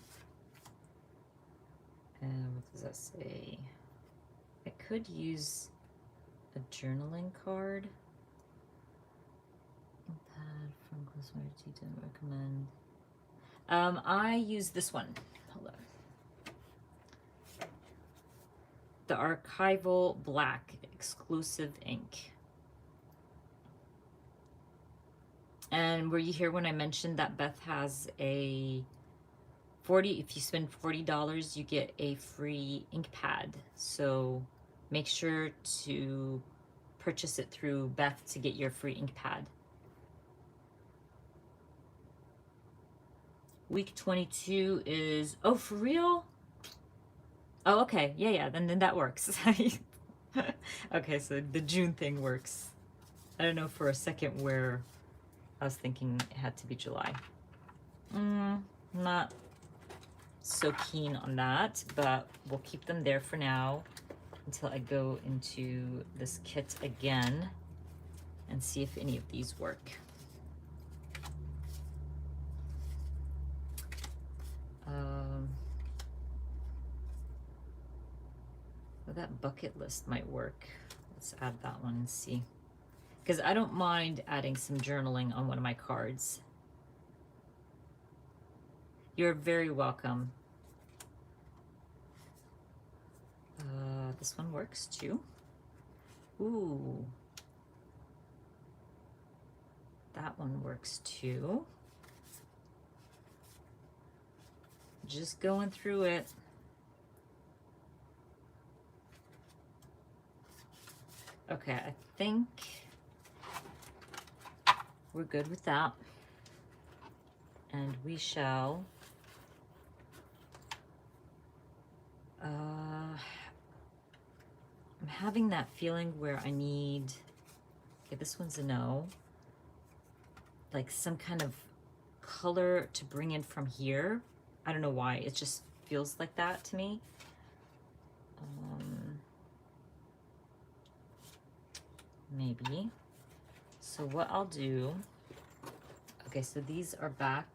What does that say? I could use a journaling card. Pad from Closer to recommend. I use this one. Hold on. The Archival Black Exclusive ink. And were you here when I mentioned that Beth has a 40, if you spend $40, you get a free ink pad. So make sure to purchase it through Beth to get your free ink pad. Week 22 is, oh, for real? Oh, okay. Yeah, then that works. Okay, so the June thing works. I don't know for a second where I was thinking it had to be July. Not so keen on that, but we'll keep them there for now until I go into this kit again and see if any of these work. Well, that bucket list might work. Let's add that one and see. Because I don't mind adding some journaling on one of my cards. You're very welcome. This one works too. Ooh. That one works too. Just going through it. Okay, I think we're good with that. And we shall I'm having that feeling where I need, okay, this one's a no, like some kind of color to bring in from here. I don't know why, it just feels like that to me. Maybe. So what I'll do, Okay, so these are back.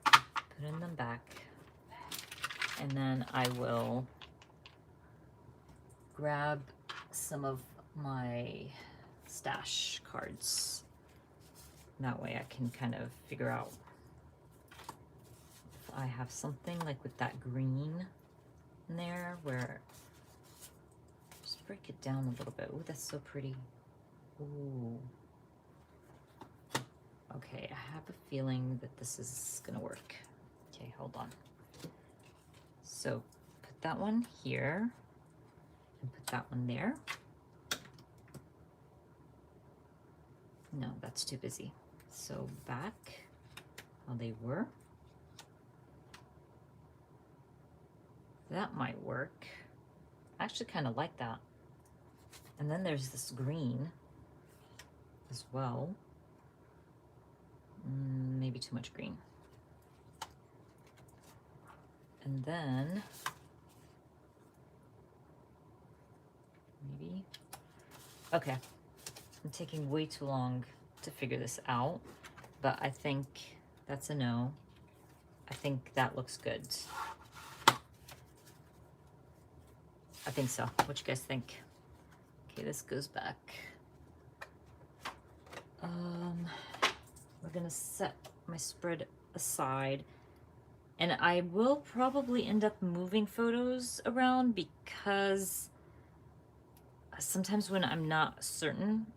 Putting them back. And then I will grab some of my stash cards. That way I can kind of figure out if I have something like with that green in there where, just break it down a little bit. Oh, that's so pretty. Ooh. Okay, I have a feeling that this is gonna work. Okay, hold on. So put that one here and put that one there. No, that's too busy. So back how they were. That might work. I actually kind of like that. And then there's this green as well. Maybe too much green. And then maybe, okay, I'm taking way too long to figure this out, but I think that's a no. I think that looks good. I think so. What you guys think? Okay, this goes back. We're gonna set my spread aside, and I will probably end up moving photos around because sometimes when I'm not certain,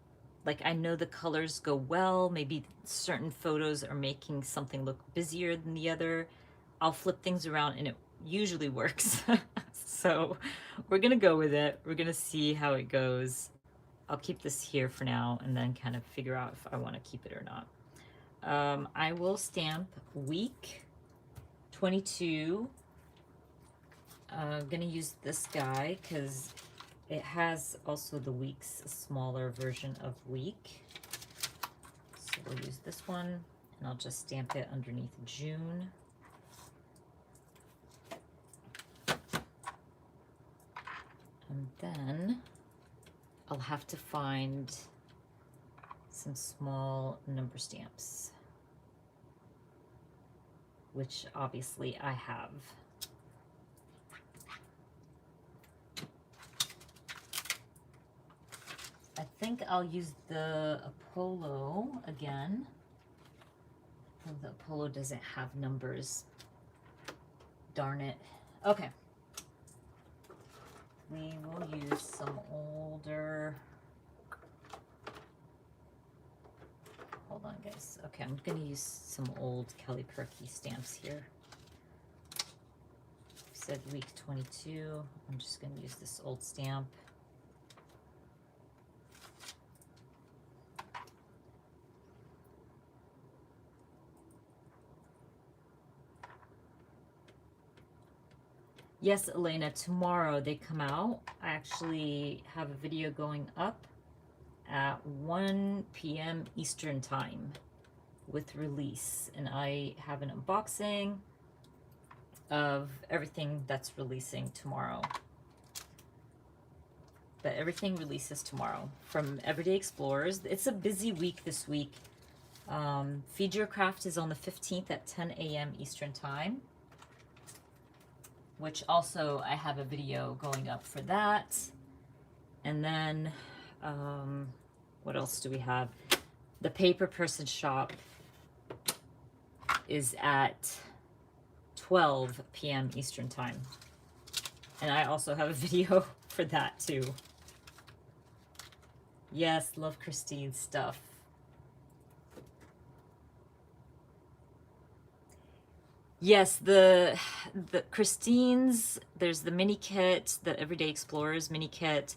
like I know the colors go well, maybe certain photos are making something look busier than the other, I'll flip things around and it usually works. So we're gonna go with it. We're gonna see how it goes. I'll keep this here for now and then kind of figure out if I want to keep it or not. I will stamp week 22. I'm gonna use this guy because it has also the weeks, a smaller version of week. So we'll use this one and I'll just stamp it underneath June. And then I'll have to find some small number stamps, which obviously I have. I think I'll use the Apollo again. Oh, the Apollo doesn't have numbers. Darn it. Okay. We will use some older, hold on guys. Okay, I'm gonna use some old Kelly Perky stamps here. Said week 22. I'm just gonna use this old stamp. Yes, Elena, tomorrow they come out. I actually have a video going up at 1 p.m. Eastern time with release. And I have an unboxing of everything that's releasing tomorrow. But everything releases tomorrow from Everyday Explorers. It's a busy week this week. Feed Your Craft is on the 15th at 10 a.m. Eastern time, which also I have a video going up for that. And then, what else do we have? The Paper Person Shop is at 12 p.m. Eastern time. And I also have a video for that too. Yes, love Christine's stuff. Yes, the Christine's, there's the mini kit, the Everyday Explorers mini kit,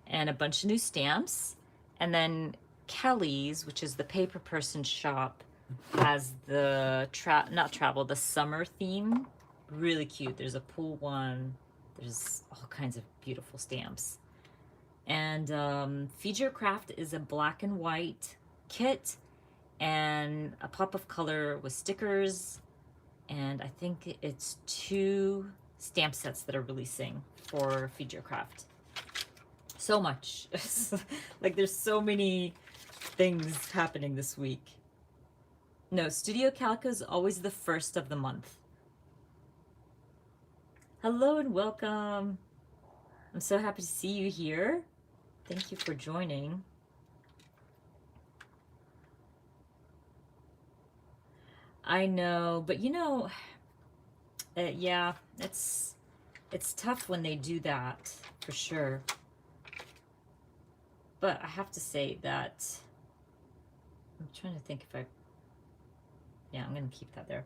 and a bunch of new stamps. And then Kelly's, which is the Paper Person Shop, has the the summer theme. Really cute. There's a pool one. There's all kinds of beautiful stamps. And Feed Your Craft is a black and white kit and a pop of color with stickers. And I think it's 2 stamp sets that are releasing for Feed Your Craft. So much. Like there's so many things happening this week. No, Studio Calico is always the first of the month. Hello and welcome. I'm so happy to see you here. Thank you for joining. I know, but you know, yeah, it's tough when they do that, for sure. But I have to say that I'm trying to think if yeah, I'm gonna keep that there.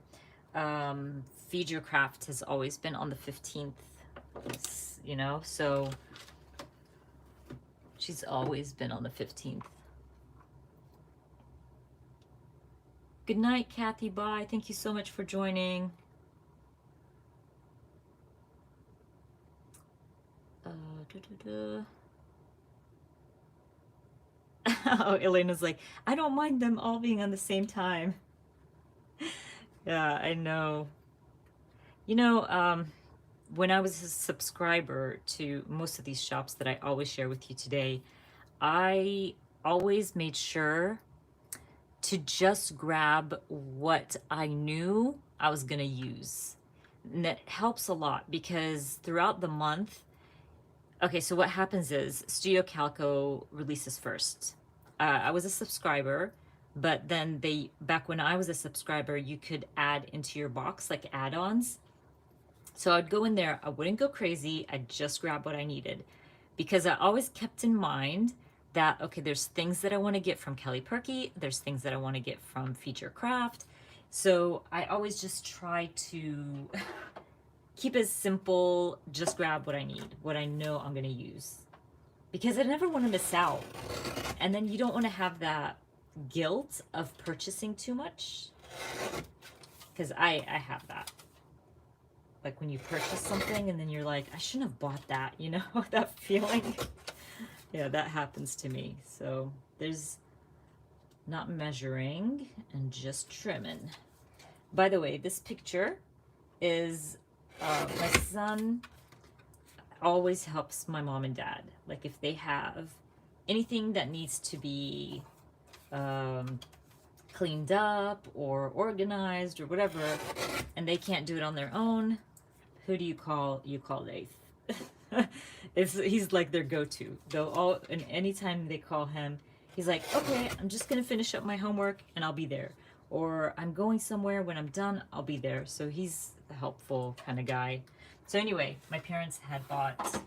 Feed Your Craft has always been on the 15th, you know, so she's always been on the 15th. Good night, Kathy. Bye. Thank you so much for joining. Oh, Elena's like, I don't mind them all being on the same time. Yeah, I know. You know, when I was a subscriber to most of these shops that I always share with you today, I always made sure to just grab what I knew I was gonna use. And that helps a lot because throughout the month, okay, so what happens is Studio Calico releases first. I was a subscriber, but then back when I was a subscriber, you could add into your box like add-ons. So I'd go in there, I wouldn't go crazy, I'd just grab what I needed. Because I always kept in mind that, okay, there's things that I want to get from Kelly Perky, there's things that I want to get from Feed Your Craft. So I always just try to keep it simple, just grab what I need, what I know I'm going to use. Because I never want to miss out. And then you don't want to have that guilt of purchasing too much. Because I have that. Like when you purchase something and then you're like, I shouldn't have bought that, you know, that feeling. Yeah, that happens to me. So there's not measuring and just trimming. By the way, this picture is my son always helps my mom and dad. Like if they have anything that needs to be cleaned up or organized or whatever, and they can't do it on their own, who do you call? You call Leith. He's like their go-to. And anytime they call him, he's like, okay, I'm just gonna finish up my homework and I'll be there. Or I'm going somewhere, when I'm done, I'll be there. So he's a helpful kind of guy. So anyway, my parents had bought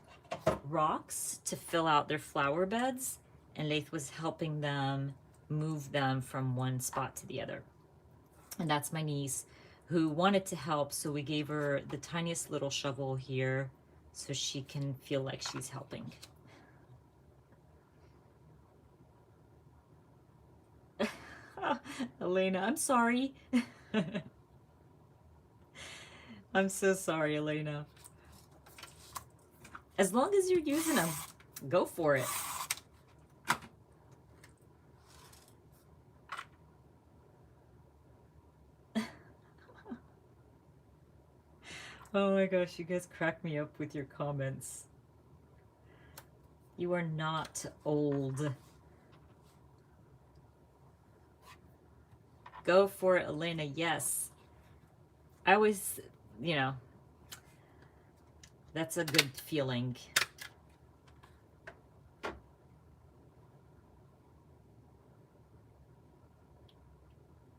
rocks to fill out their flower beds, and Leith was helping them move them from one spot to the other. And that's my niece who wanted to help, so we gave her the tiniest little shovel here so she can feel like she's helping. Elena, I'm sorry. I'm so sorry, Elena. As long as you're using them, go for it. Oh my gosh, you guys crack me up with your comments. You are not old. Go for it, Elena. Yes. I always, you know, that's a good feeling.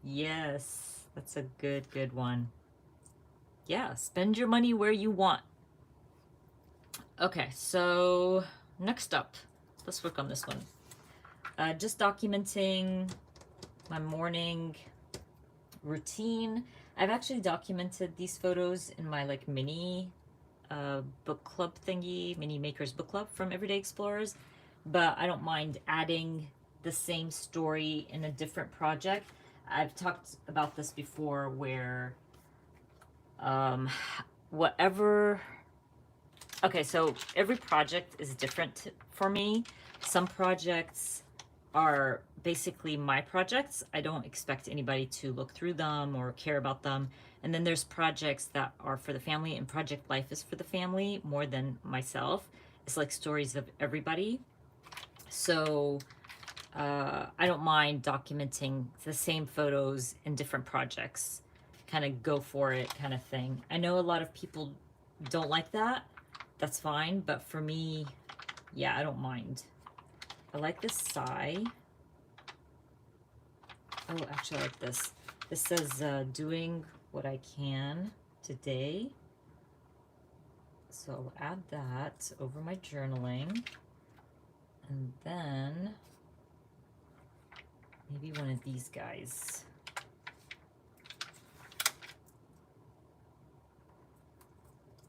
Yes, that's a good one. Yeah, spend your money where you want. Okay, so next up, let's work on this one. Just documenting my morning routine. I've actually documented these photos in my like mini book club thingy, mini makers book club from Everyday Explorers, but I don't mind adding the same story in a different project. I've talked about this before where whatever, okay, so every project is different for me. Some projects are basically my projects. I don't expect anybody to look through them or care about them. And then there's projects that are for the family, and Project Life is for the family more than myself. It's like stories of everybody. So I don't mind documenting the same photos in different projects, kind of go for it kind of thing. I know a lot of people don't like that. That's fine, but for me, yeah, I don't mind. I like this sigh. Oh, actually, I like this. This says, doing what I can today. So I'll add that over my journaling. And then maybe one of these guys.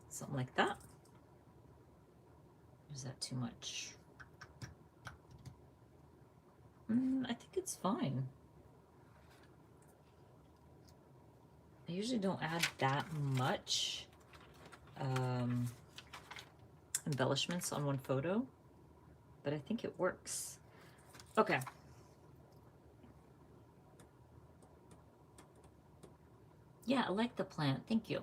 Something like that. Or is that too much? I think it's fine. I usually don't add that much embellishments on one photo, but I think it works. Okay. Yeah, I like the plant. Thank you.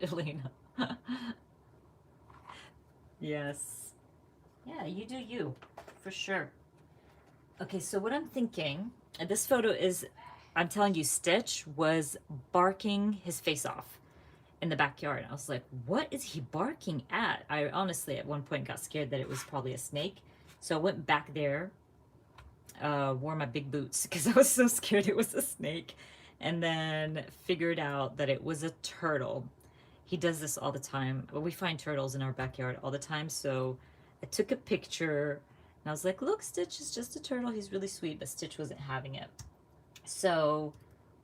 Elena. Yes. Yeah, you do you, for sure. Okay, so what I'm thinking, and this photo is, I'm telling you, Stitch was barking his face off in the backyard. I was like, what is he barking at? I honestly, at one point, got scared that it was probably a snake. So I went back there, wore my big boots because I was so scared it was a snake, and then figured out that it was a turtle. He does this all the time. Well, we find turtles in our backyard all the time, so I took a picture, and I was like, look, Stitch is just a turtle. He's really sweet, but Stitch wasn't having it. So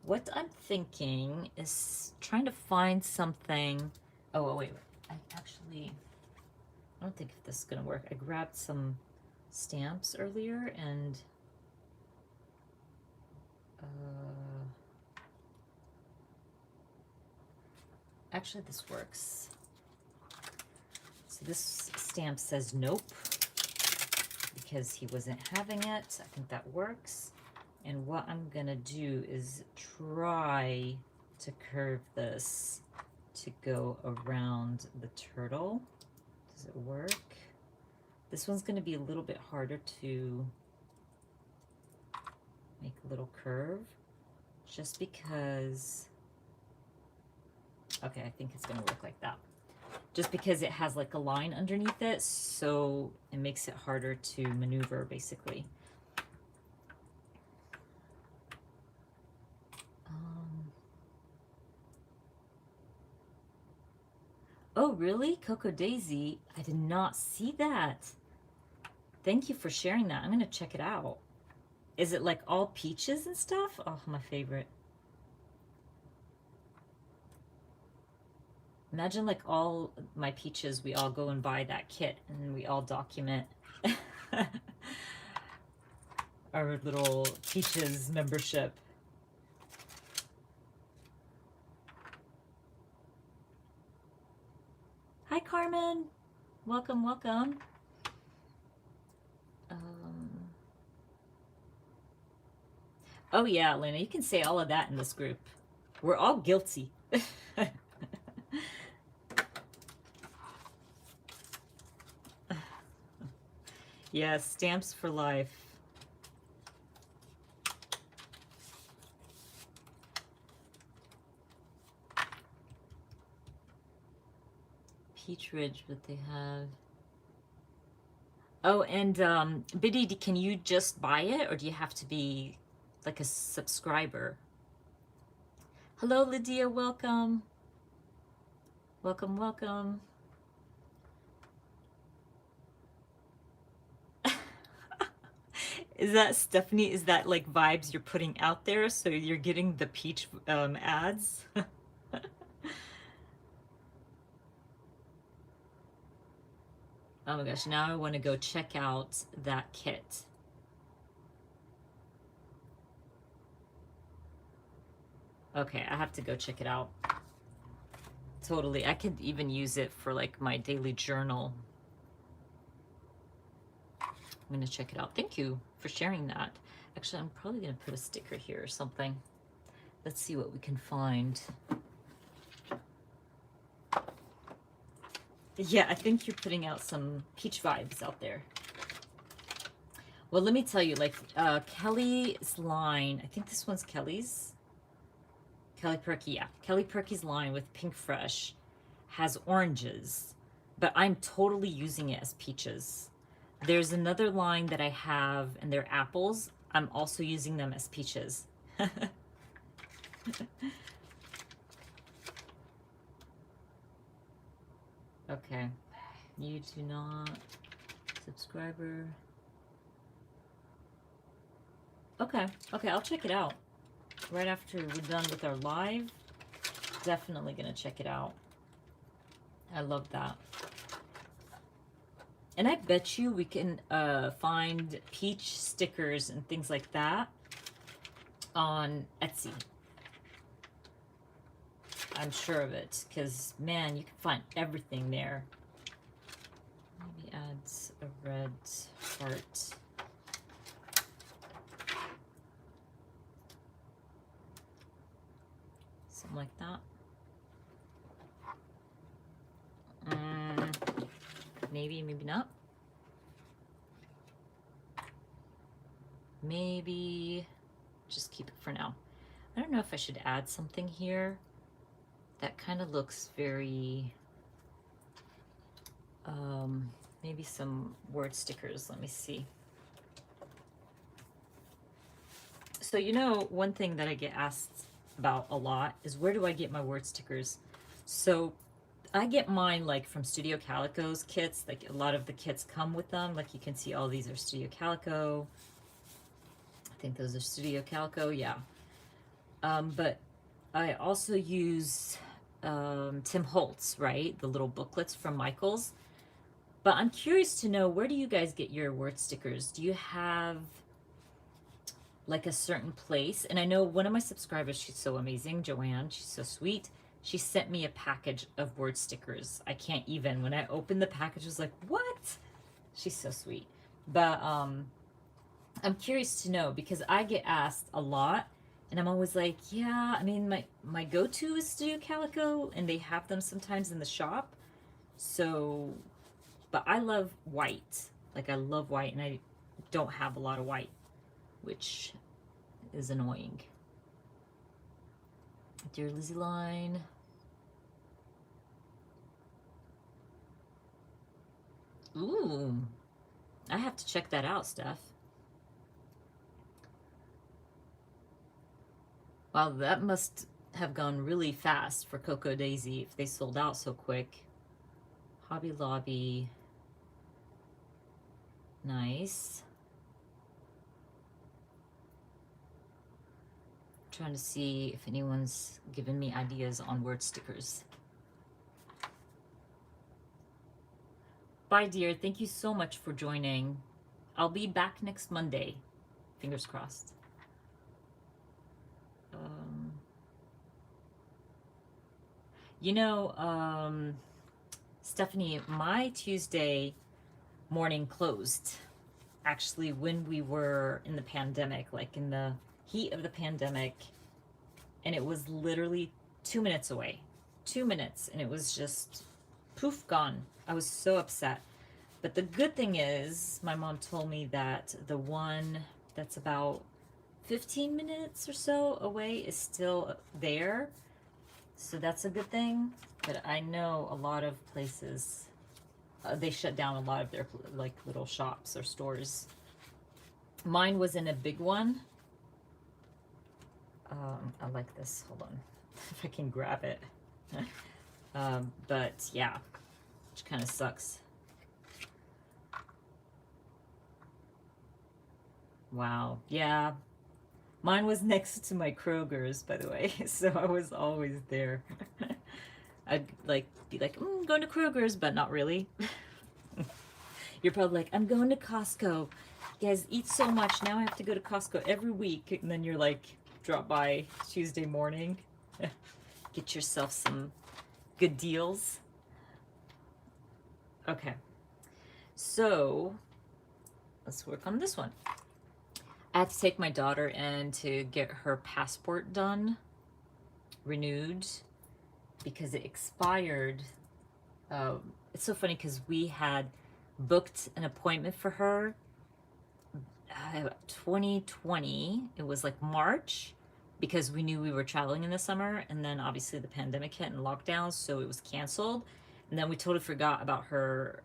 what I'm thinking is trying to find something. Oh, wait. I don't think if this is going to work. I grabbed some stamps earlier, and actually this works. So this stamp says nope, because he wasn't having it. I think that works. And what I'm gonna do is try to curve this to go around the turtle. Does it work? This one's gonna be a little bit harder to make a little curve, just because, okay, I think it's gonna work like that. Just because it has like a line underneath it, so it makes it harder to maneuver, basically. Oh, really? Coco Daisy? I did not see that. Thank you for sharing that. I'm gonna check it out. Is it like all peaches and stuff? Oh, my favorite. Imagine like all my peaches, we all go and buy that kit and we all document our little peaches membership. Hi, Carmen. Welcome, welcome. Oh yeah, Elena, you can say all of that in this group. We're all guilty. Yes, stamps for life. Peach Ridge, but they have... Oh, and Biddy, can you just buy it, or do you have to be like a subscriber? Hello, Lydia, welcome. Welcome, welcome. Is that, Stephanie, is that like vibes you're putting out there, so you're getting the peach ads? Oh my gosh, now I want to go check out that kit. Okay, I have to go check it out. Totally. I could even use it for like my daily journal. I'm going to check it out. Thank you for sharing that. Actually, I'm probably going to put a sticker here or something. Let's see what we can find. Yeah, I think you're putting out some peach vibes out there. Well, let me tell you, like, Kelly's line, I think this one's Kelly's. Kelly Perky, yeah. Kelly Perky's line with Pink Fresh has oranges, but I'm totally using it as peaches. There's another line that I have, and they're apples. I'm also using them as peaches. Okay. You do not. Subscriber. Okay. Okay, I'll check it out. Right after we're done with our live, definitely gonna check it out. I love that. And I bet you we can find peach stickers and things like that on Etsy. I'm sure of it, because man, you can find everything there. Maybe adds a red heart. Something like that. Maybe, maybe not. Maybe just keep it for now. I don't know if I should add something here. That kind of looks very, maybe some word stickers. Let me see. So, you know, one thing that I get asked about a lot is where do I get my word stickers? So I get mine like from Studio Calico's kits. Like a lot of the kits come with them. Like you can see all these are Studio Calico. I think those are Studio Calico, yeah. But I also use Tim Holtz, right? The little booklets from Michaels. But I'm curious to know, where do you guys get your word stickers? Do you have like a certain place? And I know one of my subscribers, she's so amazing, Joanne, she's so sweet. She sent me a package of word stickers. I can't even, when I opened the package, I was like, what? She's so sweet. But I'm curious to know, because I get asked a lot, and I'm always like, yeah, I mean, my go-to is Studio Calico, and they have them sometimes in the shop. So, but I love white. Like, I love white, and I don't have a lot of white, which is annoying. Dear Lizzie line. Ooh, I have to check that out, Steph. Wow, that must have gone really fast for Coco Daisy if they sold out so quick. Hobby Lobby. Nice. Trying to see if anyone's given me ideas on word stickers. Bye, dear. Thank you so much for joining. I'll be back next Monday. Fingers crossed. You know, Stephanie, my Tuesday morning closed. Actually, when we were in the pandemic, like in the heat of the pandemic, and it was literally 2 minutes away. 2 minutes, and it was just poof, gone. I was so upset. But the good thing is, my mom told me that the one that's about 15 minutes or so away is still there. So that's a good thing. But I know a lot of places, they shut down a lot of their like little shops or stores. Mine was in a big one. I like this. Hold on. If I can grab it. But yeah, which kind of sucks. Wow. Yeah. Mine was next to my Kroger's, by the way, so I was always there. I'd like be like, going to Kroger's, but not really. You're probably like, I'm going to Costco. You guys eat so much. Now I have to go to Costco every week. And then you're like, drop by Tuesday morning. Get yourself some good deals. Okay. So let's work on this one. I had to take my daughter in to get her passport done, renewed, because it expired it's so funny because we had booked an appointment for her 2020. It was like March because we knew we were traveling in the summer, and then obviously the pandemic hit and lockdowns, so it was canceled. And then we totally forgot about her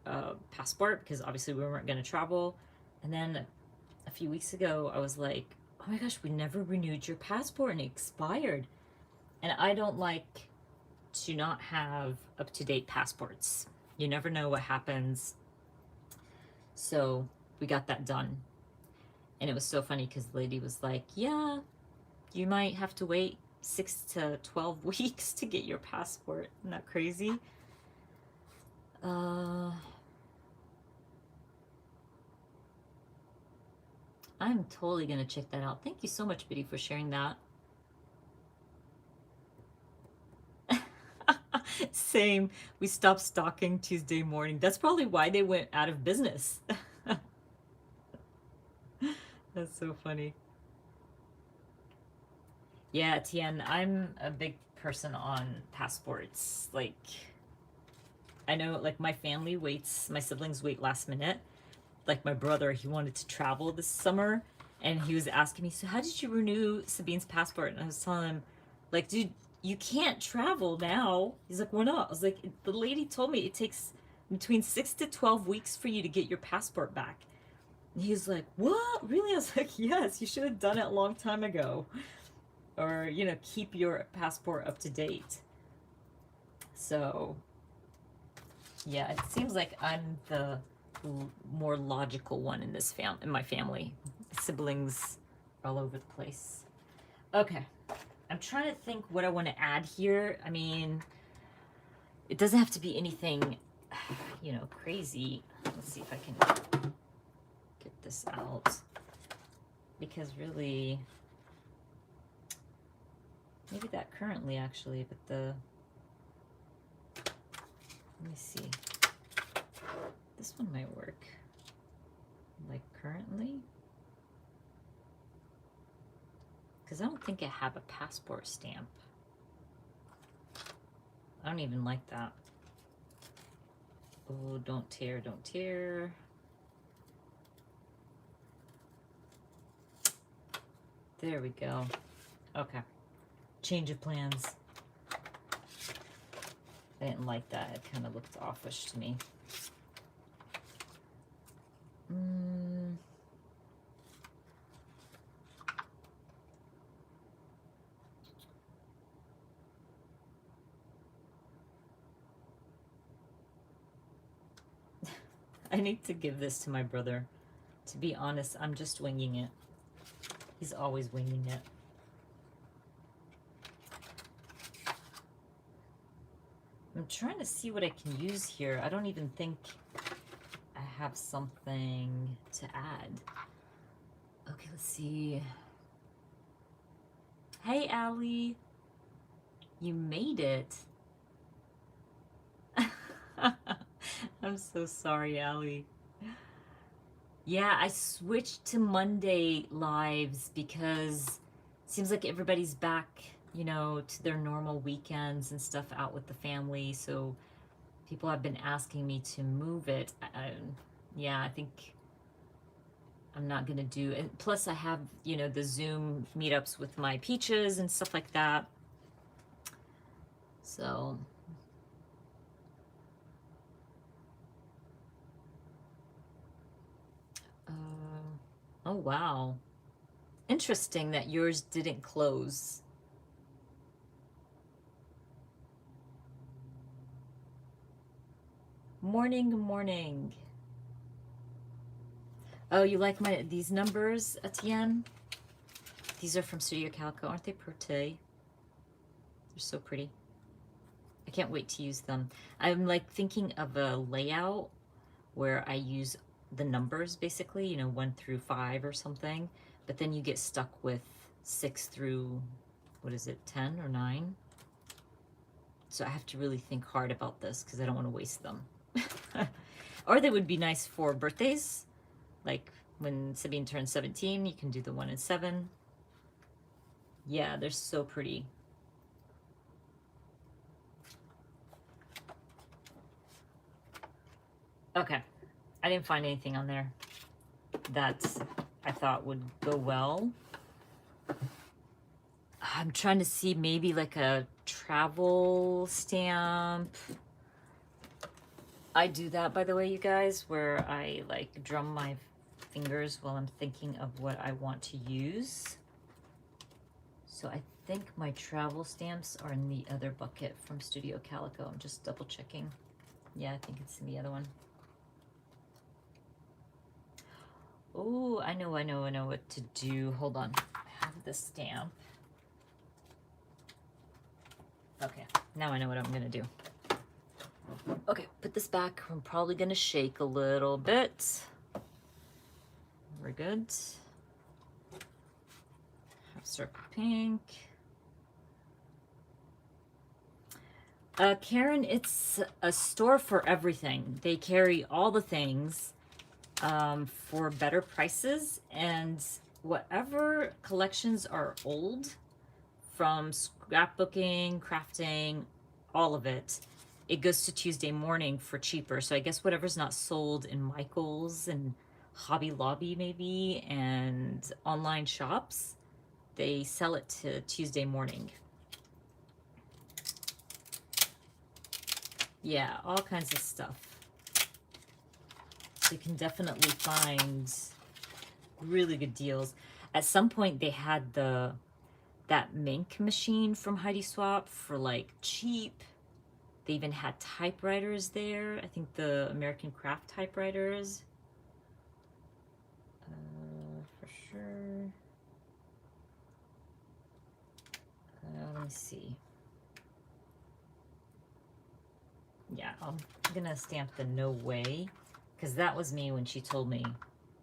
passport because obviously we weren't going to travel. And then a few weeks ago, I was like, oh my gosh, we never renewed your passport and it expired. And I don't like to not have up-to-date passports. You never know what happens. So we got that done. And it was so funny because the lady was like, yeah, you might have to wait 6 to 12 weeks to get your passport. Isn't that crazy? I'm totally going to check that out. Thank you so much, Biddy, for sharing that. Same. We stopped stocking Tuesday morning. That's probably why they went out of business. That's so funny. Yeah, Tian, I'm a big person on passports. Like, I know, like, my family waits, my siblings wait last minute. Like, my brother, he wanted to travel this summer, and he was asking me, so how did you renew Sabine's passport? And I was telling him, like, dude, you can't travel now. He's like, why not? I was like, the lady told me it takes between 6 to 12 weeks for you to get your passport back. And he's like, what? Really? I was like, yes, you should have done it a long time ago. Or, you know, keep your passport up to date. So, yeah, it seems like I'm the more logical one in this in my family. Siblings are all over the place. Okay, I'm trying to think what I want to add here. I mean, it doesn't have to be anything, you know, crazy. Let's see if I can get this out. Because really, maybe that currently actually, but the, let me see. This one might work. Like currently? Because I don't think I have a passport stamp. I don't even like that. Oh, don't tear, don't tear. There we go. Okay. Change of plans. I didn't like that. It kind of looked offish to me. I need to give this to my brother. To be honest, I'm just winging it. He's always winging it. I'm trying to see what I can use here. I don't even think I have something to add. Okay, let's see. Hey, Allie. You made it. I'm so sorry, Allie. Yeah, I switched to Monday lives because it seems like everybody's back, you know, to their normal weekends and stuff out with the family. So people have been asking me to move it. Yeah, I think I'm not going to do it. And plus I have, you know, the Zoom meetups with my peaches and stuff like that. So oh, wow. Interesting that yours didn't close. Morning, morning. Oh, you like these numbers, Etienne? These are from Studio Calico. Aren't they pretty? They're so pretty. I can't wait to use them. I'm like thinking of a layout where I use the numbers basically, you know, 1 through 5 or something, but then you get stuck with 6 through, what is it, 10 or 9? So I have to really think hard about this because I don't want to waste them. Or they would be nice for birthdays. Like when Sabine turns 17, you can do the 1 and 7. Yeah, they're so pretty. Okay, I didn't find anything on there that I thought would go well. I'm trying to see maybe like a travel stamp. I do that, by the way, you guys, where I like drum my fingers while I'm thinking of what I want to use. So I think my travel stamps are in the other bucket from Studio Calico. I'm just double checking. Yeah, I think it's in the other one. Oh, I know what to do. Hold on. I have the stamp. Okay, now I know what I'm gonna do. Okay, put this back. I'm probably gonna shake a little bit. We're good. Have circle pink. Karen, it's a store for everything. They carry all the things for better prices, and whatever collections are old, from scrapbooking, crafting, all of it, it goes to Tuesday morning for cheaper. So I guess whatever's not sold in Michael's and Hobby Lobby maybe and online shops, they sell it to Tuesday morning. Yeah, all kinds of stuff. So you can definitely find really good deals. At some point they had that Mink machine from Heidi Swapp for like cheap. They even had typewriters there. I think the American Craft typewriters. For sure. Let me see. Yeah, I'm gonna stamp the no way, because that was me when she told me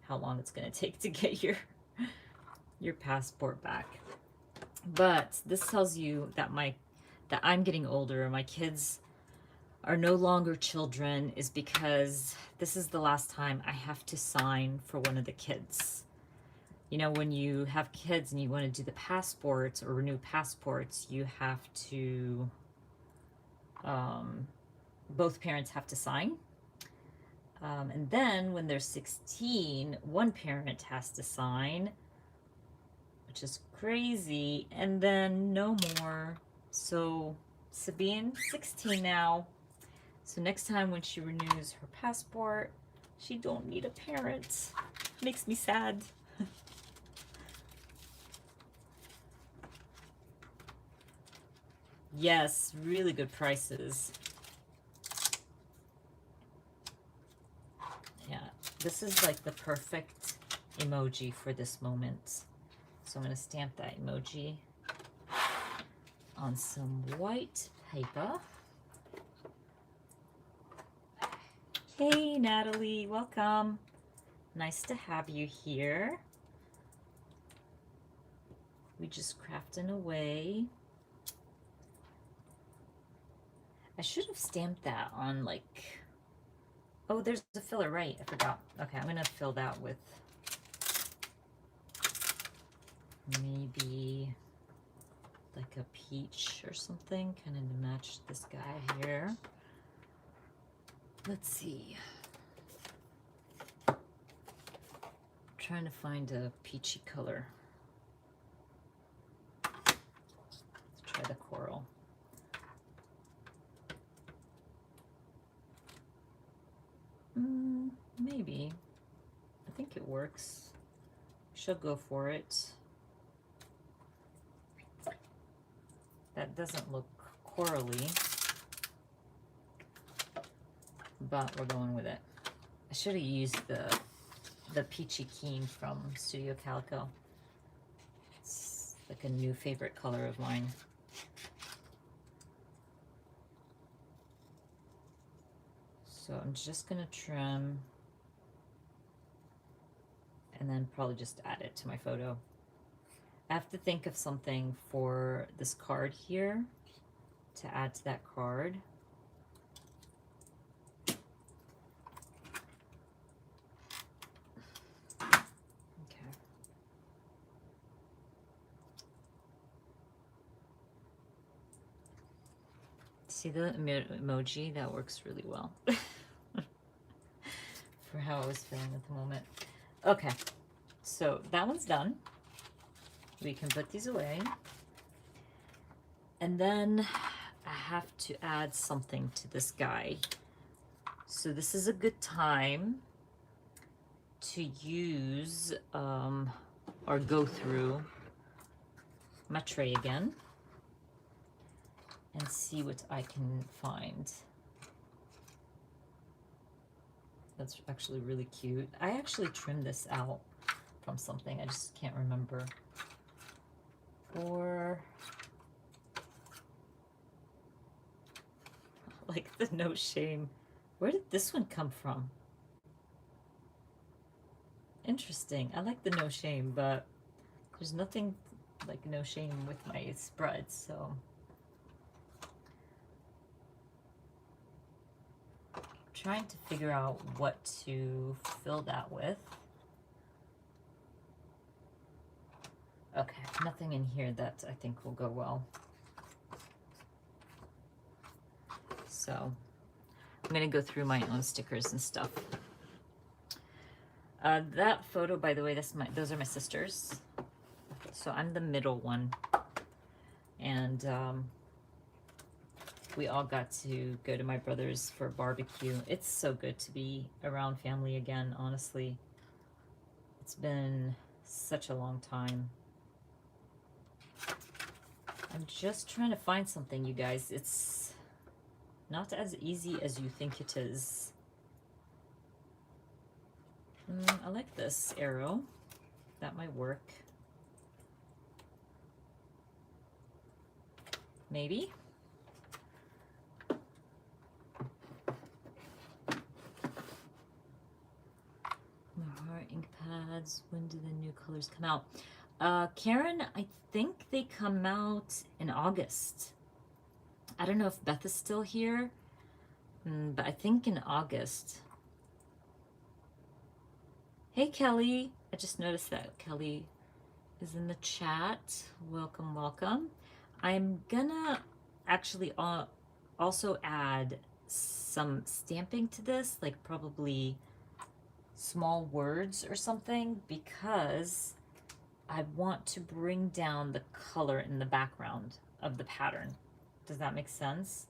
how long it's gonna take to get your passport back. But this tells you that that I'm getting older. My kids are no longer children, is because this is the last time I have to sign for one of the kids. You know, when you have kids and you want to do the passports or renew passports, you have to, both parents have to sign. And then when they're 16, one parent has to sign, which is crazy, and then no more. So Sabine's 16 now. So next time when she renews her passport, she don't need a parent. Makes me sad. Yes, really good prices. Yeah, this is like the perfect emoji for this moment. So I'm gonna stamp that emoji on some white paper. Hey Natalie, welcome. Nice to have you here. We just crafting away. I should have stamped that on like, oh, there's a filler, right? I forgot. Okay, I'm gonna fill that with maybe like a peach or something, kind of to match this guy here. Let's see. I'm trying to find a peachy color. Let's try the coral. Maybe. I think it works. She'll go for it. That doesn't look corally, but we're going with it. I should have used the Peachy Keen from Studio Calico. It's like a new favorite color of mine. So I'm just gonna trim and then probably just add it to my photo. I have to think of something for this card here to add to that card. Okay. See the emoji? That works really well. for how I was feeling at the moment. Okay, so that one's done. We can put these away. And then I have to add something to this guy. So this is a good time to use or go through my tray again and see what I can find. That's actually really cute. I actually trimmed this out from something. I just can't remember. Or like the no shame. Where did this one come from? Interesting. I like the no shame, but there's nothing like no shame with my spreads, so I'm trying to figure out what to fill that with. Okay, nothing in here that I think will go well. So I'm gonna go through my own stickers and stuff. That photo, by the way, those are my sisters. So I'm the middle one. And we all got to go to my brother's for a barbecue. It's so good to be around family again, honestly. It's been such a long time. I'm just trying to find something, you guys. It's not as easy as you think it is. I like this arrow. That might work. Maybe. Heart ink pads. When do the new colors come out? Karen, I think they come out in August. I don't know if Beth is still here, but I think in August. Hey, Kelly. I just noticed that Kelly is in the chat. Welcome, welcome. I'm gonna actually also add some stamping to this, like probably small words or something, because I want to bring down the color in the background of the pattern. Does that make sense?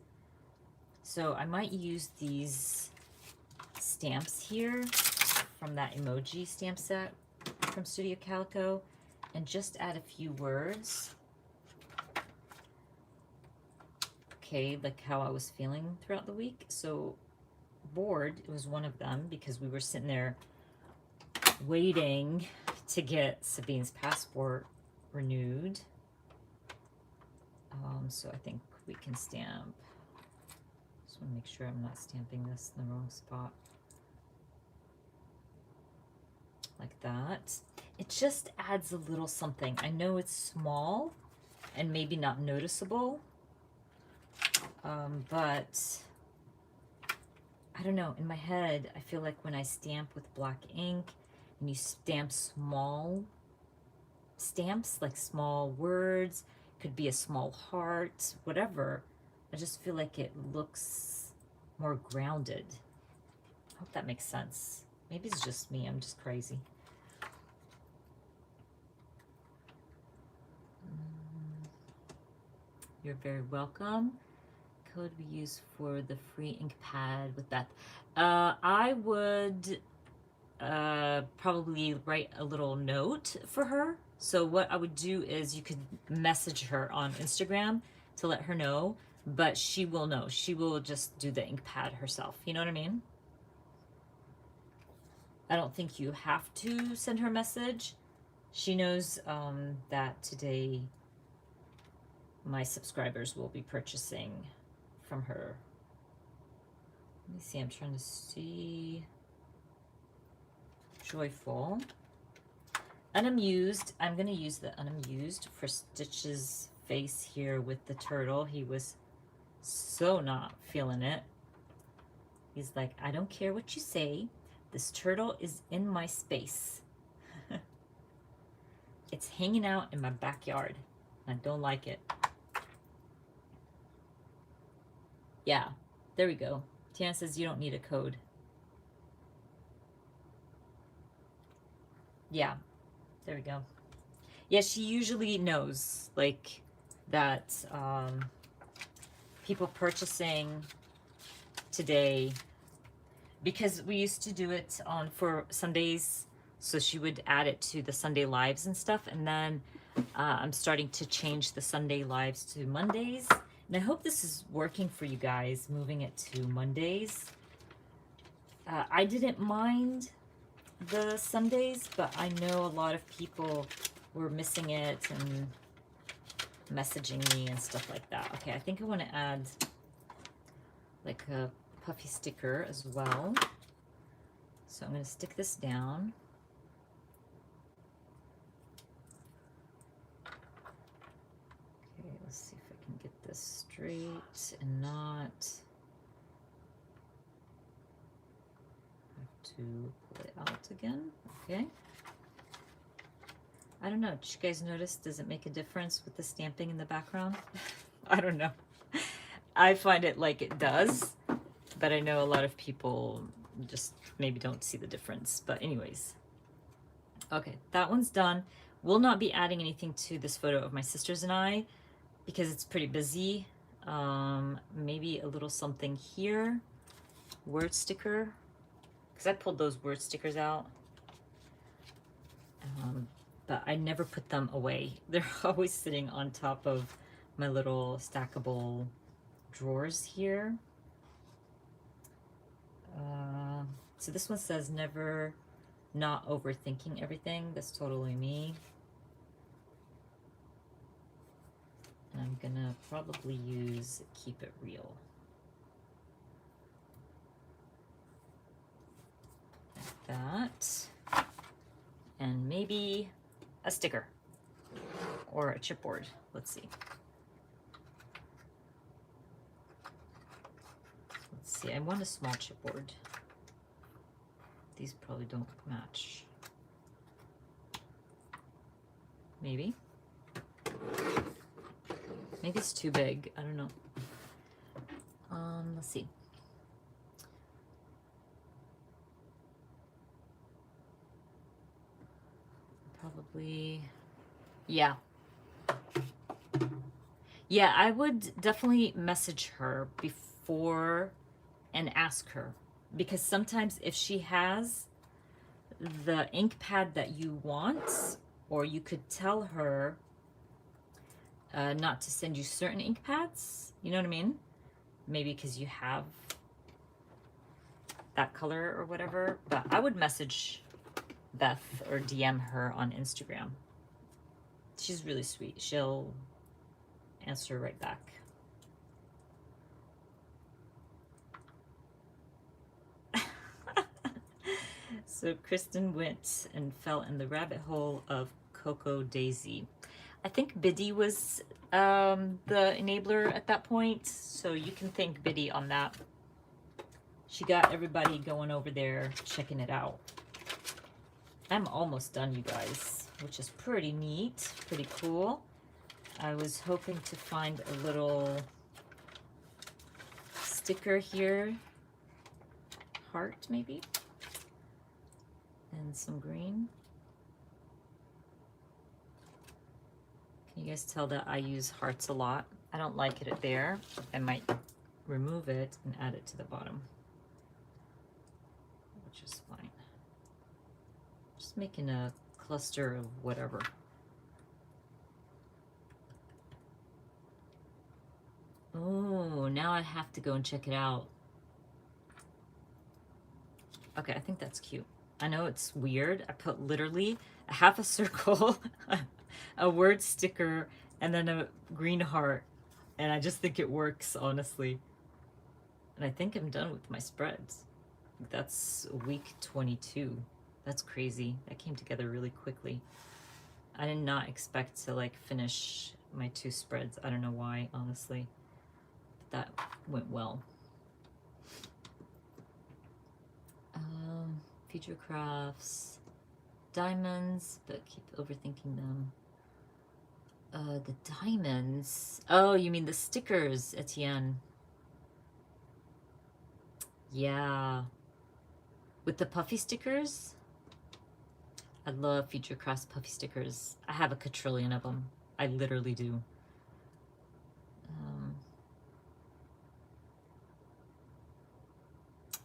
So I might use these stamps here from that emoji stamp set from Studio Calico and just add a few words. Okay, like how I was feeling throughout the week. So bored was one of them because we were sitting there waiting to get Sabine's passport renewed. So I think we can stamp. Just want to make sure I'm not stamping this in the wrong spot. Like that. It just adds a little something. I know it's small and maybe not noticeable, but I don't know, in my head, I feel like when I stamp with black ink and you stamp small stamps, like small words, could be a small heart, whatever, I just feel like it looks more grounded. I hope that makes sense. Maybe it's just me, I'm just crazy. You're very welcome. Code we use for the free ink pad with Beth. I would probably write a little note for her. So what I would do is you could message her on Instagram to let her know, but she will know. She will just do the ink pad herself. You know what I mean? I don't think you have to send her a message. She knows that today my subscribers will be purchasing from her. Let me see, I'm trying to see. Joyful. Unamused. I'm going to use the unamused for Stitch's face here with the turtle. He was so not feeling it. He's like, I don't care what you say. This turtle is in my space. It's hanging out in my backyard. I don't like it. Yeah, there we go. Tiana says you don't need a code. Yeah, there we go. Yeah, she usually knows, like, that people purchasing today, because we used to do it on for Sundays, so she would add it to the Sunday lives and stuff, and then I'm starting to change the Sunday lives to Mondays, and I hope this is working for you guys, moving it to Mondays. I didn't mind the Sundays, but I know a lot of people were missing it and messaging me and stuff like that. Okay, I think I want to add like a puffy sticker as well. So I'm going to stick this down. Okay, let's see if I can get this straight and not have to pull it out again. Okay. I don't know. Did you guys notice? Does it make a difference with the stamping in the background? I don't know. I find it like it does, but I know a lot of people just maybe don't see the difference. But anyways, okay, that one's done. We'll not be adding anything to this photo of my sisters and I because it's pretty busy. Maybe a little something here, word sticker, because I pulled those word stickers out. But I never put them away. They're always sitting on top of my little stackable drawers here. So this one says never not overthinking everything. That's totally me. And I'm gonna probably use keep it real. Like that. And maybe a sticker or a chipboard. Let's see. Let's see, I want a small chipboard. These probably don't match. Maybe. Maybe it's too big. I don't know. Let's see. Probably, yeah. Yeah, I would definitely message her before and ask her, because sometimes if she has the ink pad that you want, or you could tell her not to send you certain ink pads, you know what I mean? Maybe because you have that color or whatever, but I would message Beth or DM her on Instagram. She's really sweet. She'll answer right back. So Kristen went and fell in the rabbit hole of Coco Daisy. I think Biddy was the enabler at that point, so you can thank Biddy on that. She got everybody going over there checking it out. I'm almost done, you guys, which is pretty neat, pretty cool. I was hoping to find a little sticker here, heart maybe, and some green. Can you guys tell that I use hearts a lot? I don't like it there. I might remove it and add it to the bottom, which is fine. Just making a cluster of whatever. Oh, now I have to go and check it out. Okay, I think that's cute. I know it's weird. I put literally a half a circle, a word sticker, and then a green heart. And I just think it works, honestly. And I think I'm done with my spreads. That's week 22. That's crazy. That came together really quickly. I did not expect to like finish my 2 spreads. I don't know why, honestly. But that went well. Future crafts, diamonds, but keep overthinking them. The diamonds. Oh, you mean the stickers, Etienne? Yeah. With the puffy stickers? I love Future Crafts puffy stickers. I have a quadrillion of them. I literally do.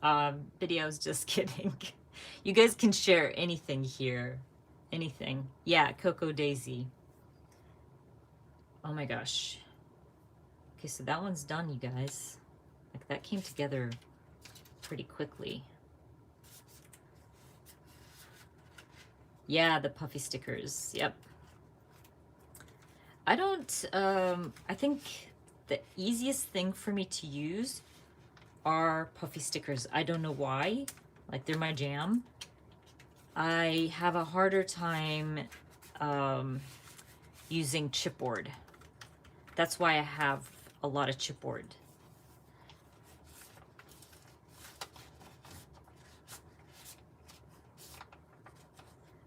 Videos, just kidding. You guys can share anything here. Anything. Yeah, Coco Daisy. Oh my gosh. Okay, so that one's done, you guys. Like, that came together pretty quickly. Yeah, the puffy stickers. Yep. I don't, I think the easiest thing for me to use are puffy stickers. I don't know why. Like, they're my jam. I have a harder time using chipboard. That's why I have a lot of chipboard.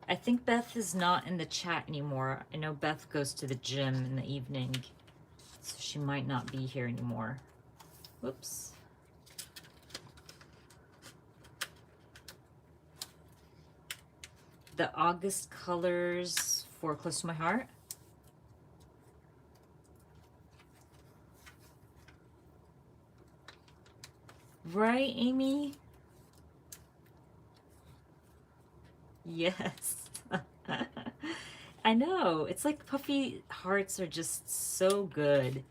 I think Beth is not in the chat anymore. I know Beth goes to the gym in the evening, so she might not be here anymore. Whoops. The August colors for Close to My Heart. Right, Amy? Yes. I know. It's like puffy hearts are just so good.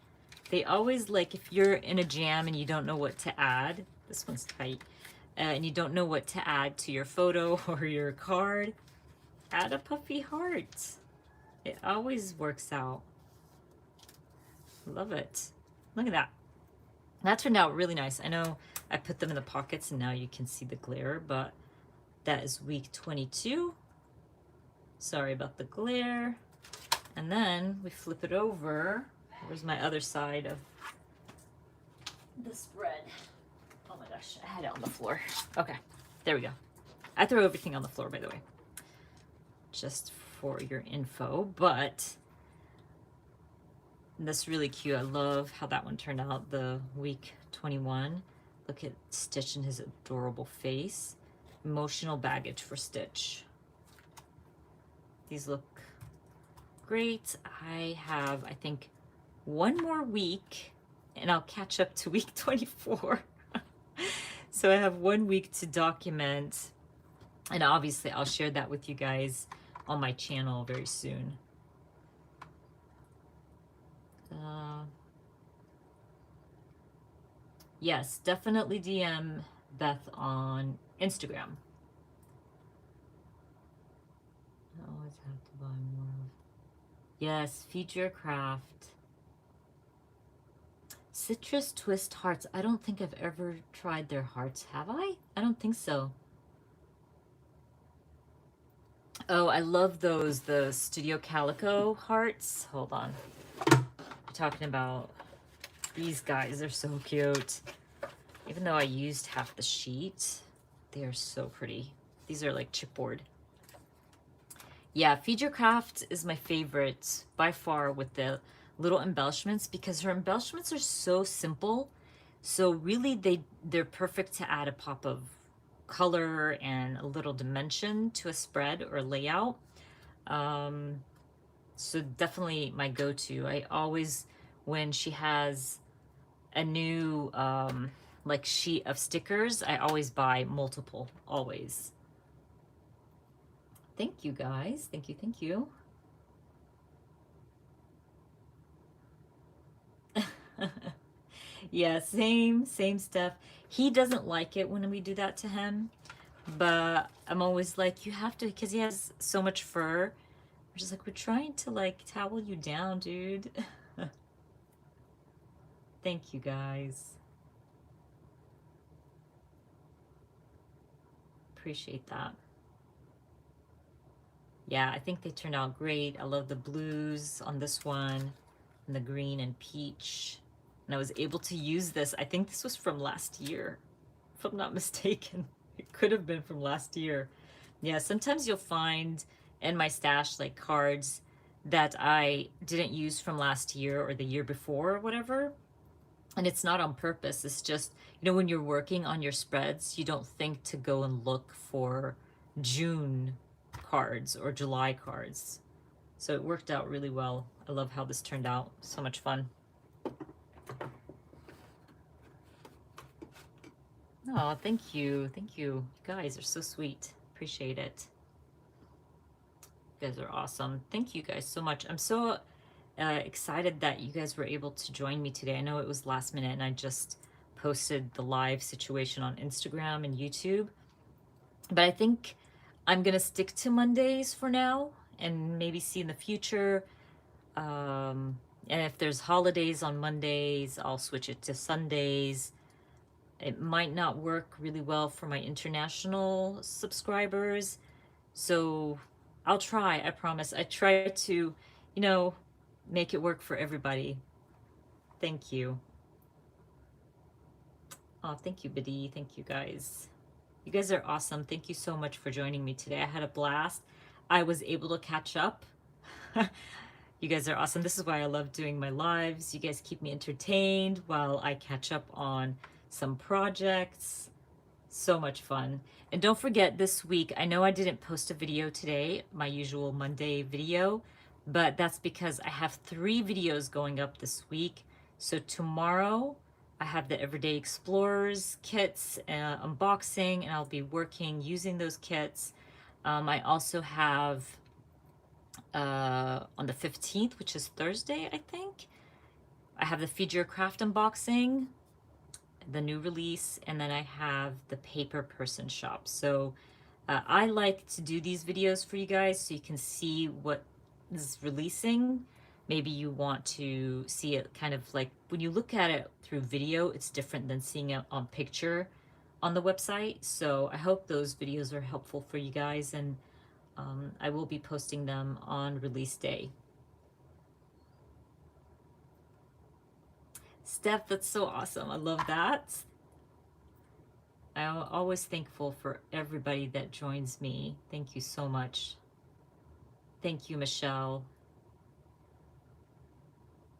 They always, like, if you're in a jam and you don't know what to add, this one's tight, and you don't know what to add to your photo or your card, add a puffy heart. It always works out. Love it. Look at that. That turned out really nice. I know I put them in the pockets and now you can see the glare, but that is week 22. Sorry about the glare. And then we flip it over. Where's my other side of the spread? Oh my gosh, I had it on the floor. Okay, there we go. I throw everything on the floor, by the way, just for your info, but that's really cute. I love how that one turned out, the week 21. Look at Stitch and his adorable face. Emotional baggage for Stitch. These look great. I have, I think, one more week and I'll catch up to week 24. So I have 1 week to document, and obviously I'll share that with you guys on my channel very soon. Yes, definitely DM Beth on Instagram. I always have to buy more. Yes, Future Craft. Citrus Twist Hearts. I don't think I've ever tried their hearts, have I? I don't think so. Oh, I love those, the Studio Calico hearts. Hold on. I'm talking about these guys. They're so cute. Even though I used half the sheet, they are so pretty. These are like chipboard. Yeah, Future Craft is my favorite by far with the little embellishments, because her embellishments are so simple. So really they're perfect to add a pop of color and a little dimension to a spread or layout. So definitely my go-to. I always, when she has a new like sheet of stickers, I always buy multiple, always. Thank you guys. Thank you, thank you. Yeah, same stuff. He doesn't like it when we do that to him, but I'm always like, you have to, because he has so much fur. We're just like, we're trying to like towel you down, dude. Thank you guys. Appreciate that. Yeah, I think they turned out great. I love the blues on this one and the green and peach. And I was able to use this. I think this was from last year, if I'm not mistaken. It could have been from last year. Yeah, sometimes you'll find in my stash like cards that I didn't use from last year or the year before or whatever. And it's not on purpose. It's just, you know, when you're working on your spreads, you don't think to go and look for June cards or July cards. So it worked out really well. I love how this turned out. So much fun. Oh, thank you. Thank you. You guys are so sweet. Appreciate it. You guys are awesome. Thank you guys so much. I'm so excited that you guys were able to join me today. I know it was last minute and I just posted the live situation on Instagram and YouTube. But I think I'm going to stick to Mondays for now and maybe see in the future. And if there's holidays on Mondays, I'll switch it to Sundays. It might not work really well for my international subscribers. So I'll try, I promise. I try to, you know, make it work for everybody. Thank you. Oh, thank you, Biddy. Thank you, guys. You guys are awesome. Thank you so much for joining me today. I had a blast. I was able to catch up. You guys are awesome. This is why I love doing my lives. You guys keep me entertained while I catch up on some projects. So much fun. And don't forget this week, I know I didn't post a video today, my usual Monday video, but that's because I have 3 videos going up this week. So tomorrow I have the Everyday Explorers kits unboxing, and I'll be working using those kits. I also have on the 15th, which is Thursday, I think, I have the Feed Your Craft unboxing, the new release, and then I have the Paper Person shop. So I like to do these videos for you guys so you can see what is releasing. Maybe you want to see it kind of like when you look at it through video, it's different than seeing it on picture on the website. So I hope those videos are helpful for you guys, and I will be posting them on release day. Steph, that's so awesome. I love that. I'm always thankful for everybody that joins me. Thank you so much. Thank you, Michelle.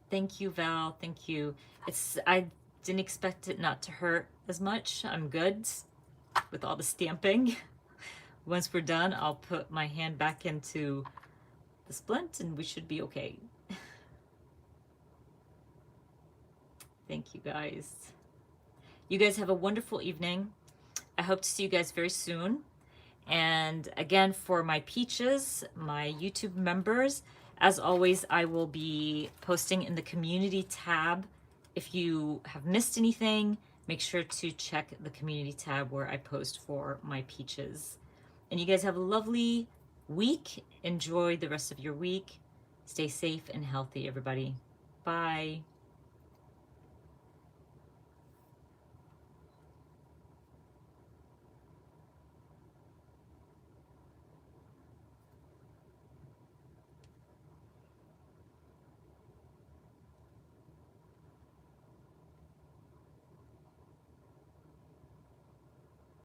Thank you, Val. Thank you. I didn't expect it not to hurt as much. I'm good with all the stamping. Once we're done, I'll put my hand back into the splint and we should be okay. Thank you, guys. You guys have a wonderful evening. I hope to see you guys very soon. And again, for my peaches, my YouTube members, as always, I will be posting in the community tab. If you have missed anything, make sure to check the community tab where I post for my peaches. And you guys have a lovely week. Enjoy the rest of your week. Stay safe and healthy, everybody. Bye.